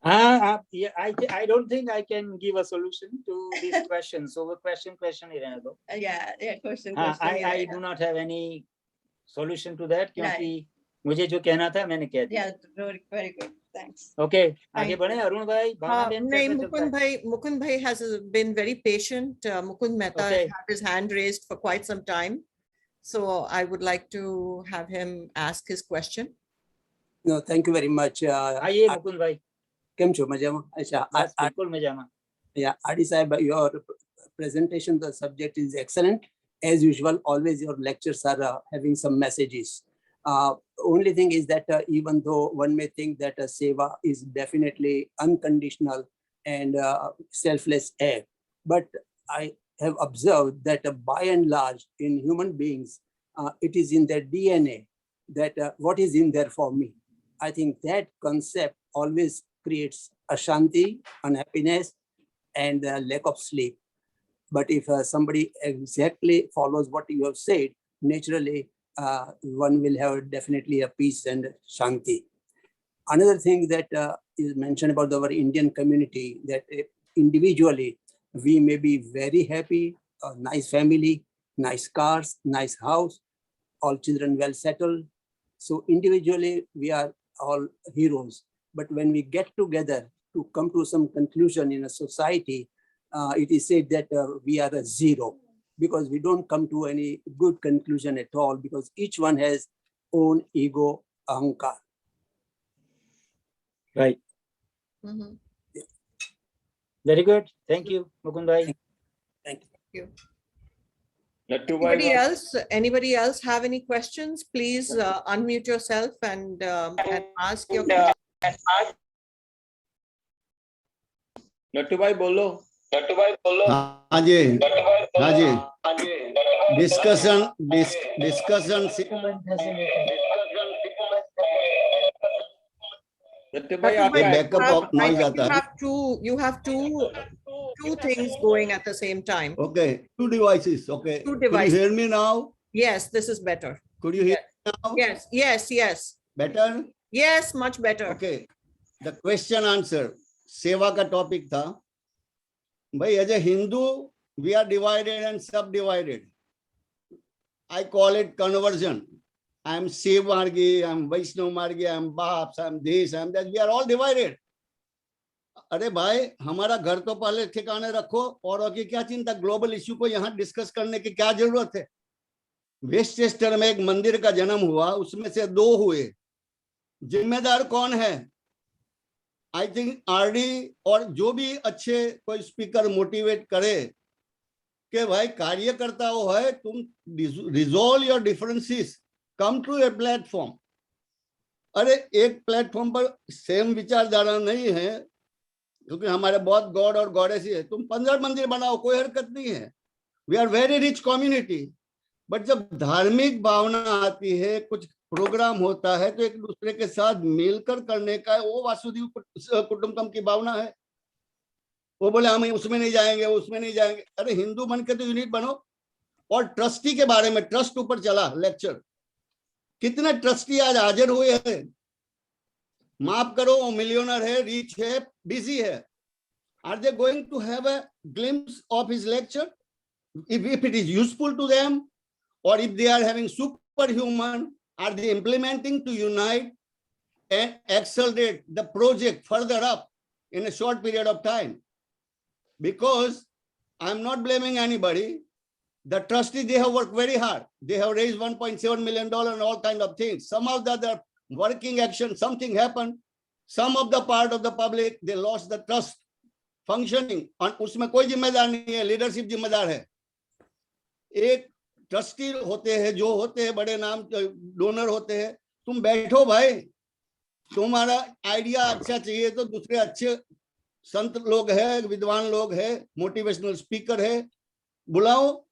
Yeah, I don't think I can give a solution to these questions. So question ही रहने दो. Yeah, question. I do not have any solution to that क्योंकि मुझे जो कहना था मैंने कह दिया. Yeah, very good. Thanks. Okay, आगे बढ़े अरुण भाई. नहीं, Mukund bhai has been very patient. Mukund Mehta has had his hand raised for quite some time. So I would like to have him ask his question. No, thank you very much. आइए मुकुंद भाई. केम छो मजामा? अच्छा, बिल्कुल मजामा. Yeah, Adi Sahib, your presentation, the subject is excellent. As usual, always your lectures are having some messages. Only thing is that even though one may think that seva is definitely unconditional and selfless act, but I have observed that by and large in human beings, it is in their DNA that what is in there for me. I think that concept always creates ashanti, unhappiness, and lack of sleep. But if somebody exactly follows what you have said, naturally, one will have definitely a peace and shanti. Another thing that is mentioned about our Indian community, that individually, we may be very happy, a nice family, nice cars, nice house, all children well settled. So individually, we are all heroes. But when we get together to come to some conclusion in a society, it is said that we are a zero, because we don't come to any good conclusion at all, because each one has own ego, ahankar. Right. Mm-hmm. Yeah. Very good. Thank you, Mukund bhai. Thank you. Anybody else have any questions? Please unmute yourself and ask your question. Nattu भाई बोलो. हाँ जी. Discussion You have two things going at the same time. Okay, two devices. Okay. Two devices. Could you hear me now? Yes, this is better. Could you hear me now? Yes. Better? Yes, much better. Okay. The question answer. सेवा का topic था भाई. As a Hindu we are divided and subdivided. I call it conversion. I am Shiv Margi, I am Vaishnav Margi, I am BAPS, I am this, I am that. We are all divided. अरे भाई, हमारा घर तो पहले ठिकाने रखो. और की क्या चिंता? ग्लोबल इश्यू को यहाँ डिस्कस करने की क्या जरूरत है? वेस्टचेस्टर में एक मंदिर का जन्म हुआ, उसमें से 2 हुए. जिम्मेदार कौन है? आई थिंक आरडी और जो भी अच्छे कोई स्पीकर मोटिवेट करे कि भाई कार्यकर्ताओं है, तुम resolve your differences, come to a platform. अरे एक प्लेटफॉर्म पर सेम विचारधारा नहीं है, क्योंकि हमारे बहुत गॉड और गॉडेस है. तुम 15 मंदिर बनाओ, कोई हरकत नहीं है. We are very rich community. But जब धार्मिक भावना आती है, कुछ प्रोग्राम होता है, तो एक दूसरे के साथ मिलकर करने का, वो वासुदेव कुटुंबकम की भावना है. वो बोले हम उसमें नहीं जाएंगे, उसमें नहीं जाएंगे. अरे हिंदू बन के तो यूनिट बनो. और ट्रस्टी के बारे में, ट्रस्ट ऊपर चला लेक्चर. कितने ट्रस्टी आज हाजिर हुए हैं? माफ करो, वो मिलियनर है, रिच है, बिजी है. Are they going to have a glimpse of his lecture? If it is useful to them, or if they are having superhuman, are they implementing to unite and accelerate the project further up in a short period of time? Because I'm not blaming anybody. The trustees, they have worked very hard. They have raised $1.7 million and all kind of things. Some of the other working action, something happened. Some of the part of the public, they lost the trust functioning. और उसमें कोई जिम्मेदार नहीं है, leadership जिम्मेदार है. एक trustee होते हैं, जो होते हैं बड़े नाम डोनर होते हैं. तुम बैठो भाई, तुम्हारा आइडिया अच्छा चाहिए तो दूसरे अच्छे संत लोग हैं, विद्वान लोग हैं, मोटिवेशनल स्पीकर है, बुलाओ.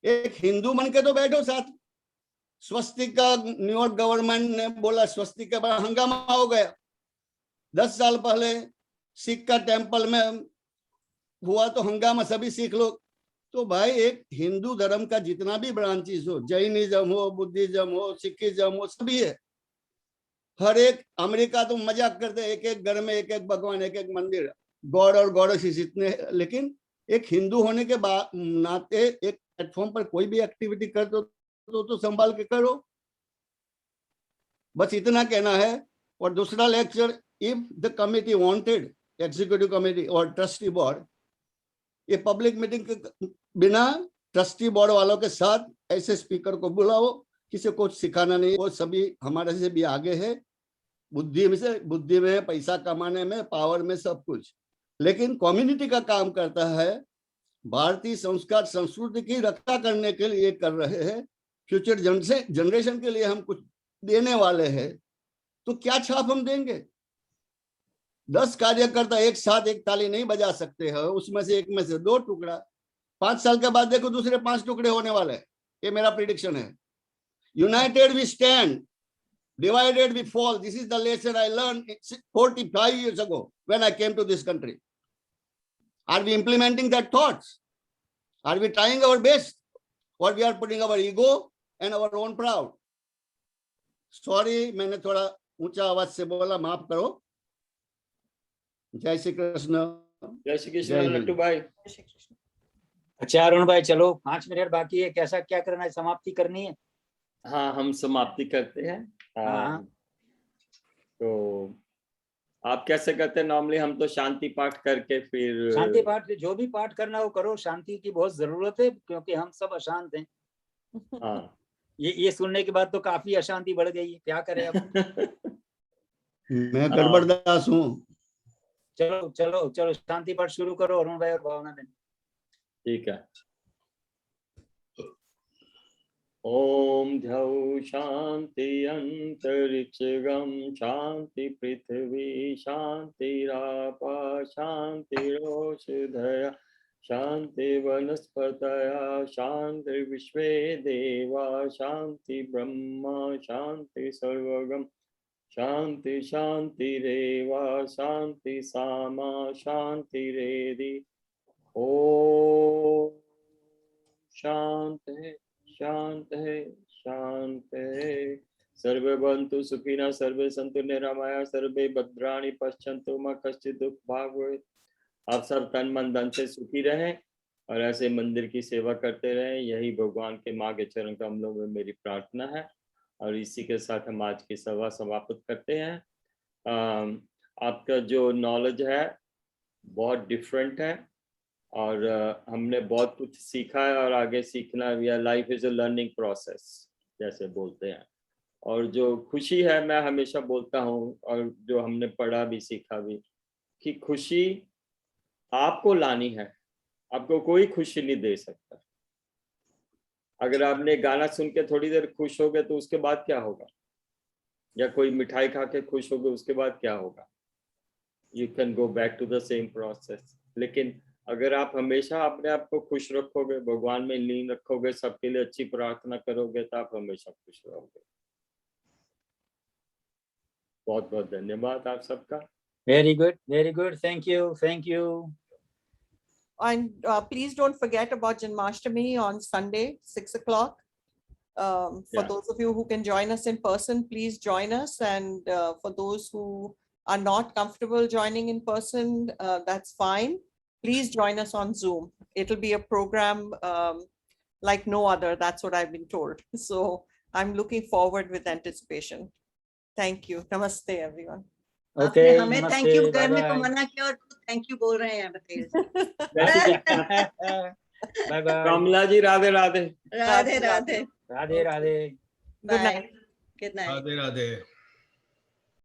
एक हिंदू बन के तो बैठो साथ. स्वस्तिका न्यूयॉर्क गवर्नमेंट ने बोला स्वस्तिका पर हंगामा हो गया. 10 साल पहले सिख का टेम्पल में हुआ तो हंगामा, सभी सिख लोग। तो भाई एक हिंदू धर्म का जितना भी ब्रांचेस हो, जैनिज्म हो, बुद्धिज्म हो, सिखिज्म हो, सभी है। हर एक, अमेरिका तो मजाक करते हैं, एक एक घर में एक एक भगवान, एक एक मंदिर, गॉड और गॉडेसेस इतने। लेकिन एक हिंदू होने के बाद नाते एक प्लेटफॉर्म पर कोई भी एक्टिविटी कर तो संभाल के करो। बस इतना कहना है। और दूसरा lecture, if the committee wanted, executive committee और ट्रस्टी बोर्ड, ये पब्लिक मीटिंग के बिना ट्रस्टी बोर्ड वालों के साथ ऐसे स्पीकर को बुलाओ, किसी को सिखाना नहीं, वो सभी हमारे से भी आगे है, बुद्धि में, पैसा कमाने में, पावर में, सब कुछ। लेकिन कम्युनिटी का काम करता है, भारतीय संस्कार संस्कृति की रक्षा करने के लिए कर रहे हैं, फ्यूचर जनरेशन के लिए हम कुछ देने वाले हैं। तो क्या छाप हम देंगे? 10 कार्यकर्ता एक साथ एक ताली नहीं बजा सकते हैं, उसमें से एक में से 2 टुकड़ा, 5 साल के बाद देखो दूसरे 5 टुकड़े होने वाले हैं। ये मेरा प्रिडिक्शन है। United we stand, divided we fall. This is the lesson I learned 45 years ago when I came to this country. Are we implementing that thoughts? Are we trying our best? Or we are putting our ego and our own proud? Sorry, मैंने थोड़ा ऊंचा आवाज से बोला, माफ करो। जय श्री कृष्ण। जय श्री कृष्ण लट्टू भाई। अच्छा अरुण भाई, चलो 5 मिनट बाकी है, कैसा क्या करना है, समाप्ति करनी है? हाँ, हम समाप्ति करते हैं। हाँ। तो आप कैसे करते हैं नॉर्मली? हम तो शांति पाठ करके फिर शांति पाठ, जो भी पाठ करना हो करो, शांति की बहुत जरूरत है क्योंकि हम सब अशांत हैं। हाँ। ये सुनने के बाद तो काफी अशांति बढ़ गई है, क्या करें अब? मैं गड़बड़दास हूँ। चलो चलो चलो, शांति पाठ शुरू करो अरुण भाई और भावना बहन। ठीक है। ओम द्यौ शांति अंतरिक्षगम शांति पृथ्वी शांतिरापा शांतिरोषधया शांति वनस्पतया शांति विश्वे देवा शांति ब्रह्मा शांति सर्वगम शांति शांतिरेवा शांति सामा शांतिरेधि। ओम शांति शांति शांति। सर्वे भवन्तु सुखिनः सर्वे सन्तु निरामया सर्वे भद्राणि पश्यन्तु मा कश्चित् दुःख भाग् भवेत्। आप सब तन मन धन से सुखी रहें और ऐसे मंदिर की सेवा करते रहें, यही भगवान के माँ के चरण कमलों में मेरी प्रार्थना है। और इसी के साथ हम आज की सभा समाप्त करते हैं। आपका जो नॉलेज है बहुत डिफरेंट है और हमने बहुत कुछ सीखा है और आगे सीखना है। Life is a learning process जैसे बोलते हैं। और जो खुशी है, मैं हमेशा बोलता हूँ और जो हमने पढ़ा भी सीखा भी, कि खुशी आपको लानी है, आपको कोई खुशी नहीं दे सकता। अगर आपने गाना सुन के थोड़ी देर खुश हो गए तो उसके बाद क्या होगा, या कोई मिठाई खा के खुश हो गए उसके बाद क्या होगा? You can go back to the same process. लेकिन अगर आप हमेशा अपने आप को खुश रखोगे, भगवान में लीन रखोगे, सबके लिए अच्छी प्रार्थना करोगे, तो आप हमेशा खुश रहोगे। बहुत बहुत धन्यवाद आप सबका। Very good, thank you. And please don't forget about Janmashtami on Sunday, 6 o'clock. For those of you who can join us in person, please join us. And for those who are not comfortable joining in person, that's fine. Please join us on Zoom. It'll be a program like no other. That's what I've been told. So I'm looking forward with anticipation. Thank you. Namaste, everyone. आपने हमें thank you करने को मना किया और thank you बोल रहे हैं, बताइए। Bye bye. Kamla ji, Radhe Radhe. Radhe Radhe. Radhe Radhe. Good night. Good night. Radhe Radhe.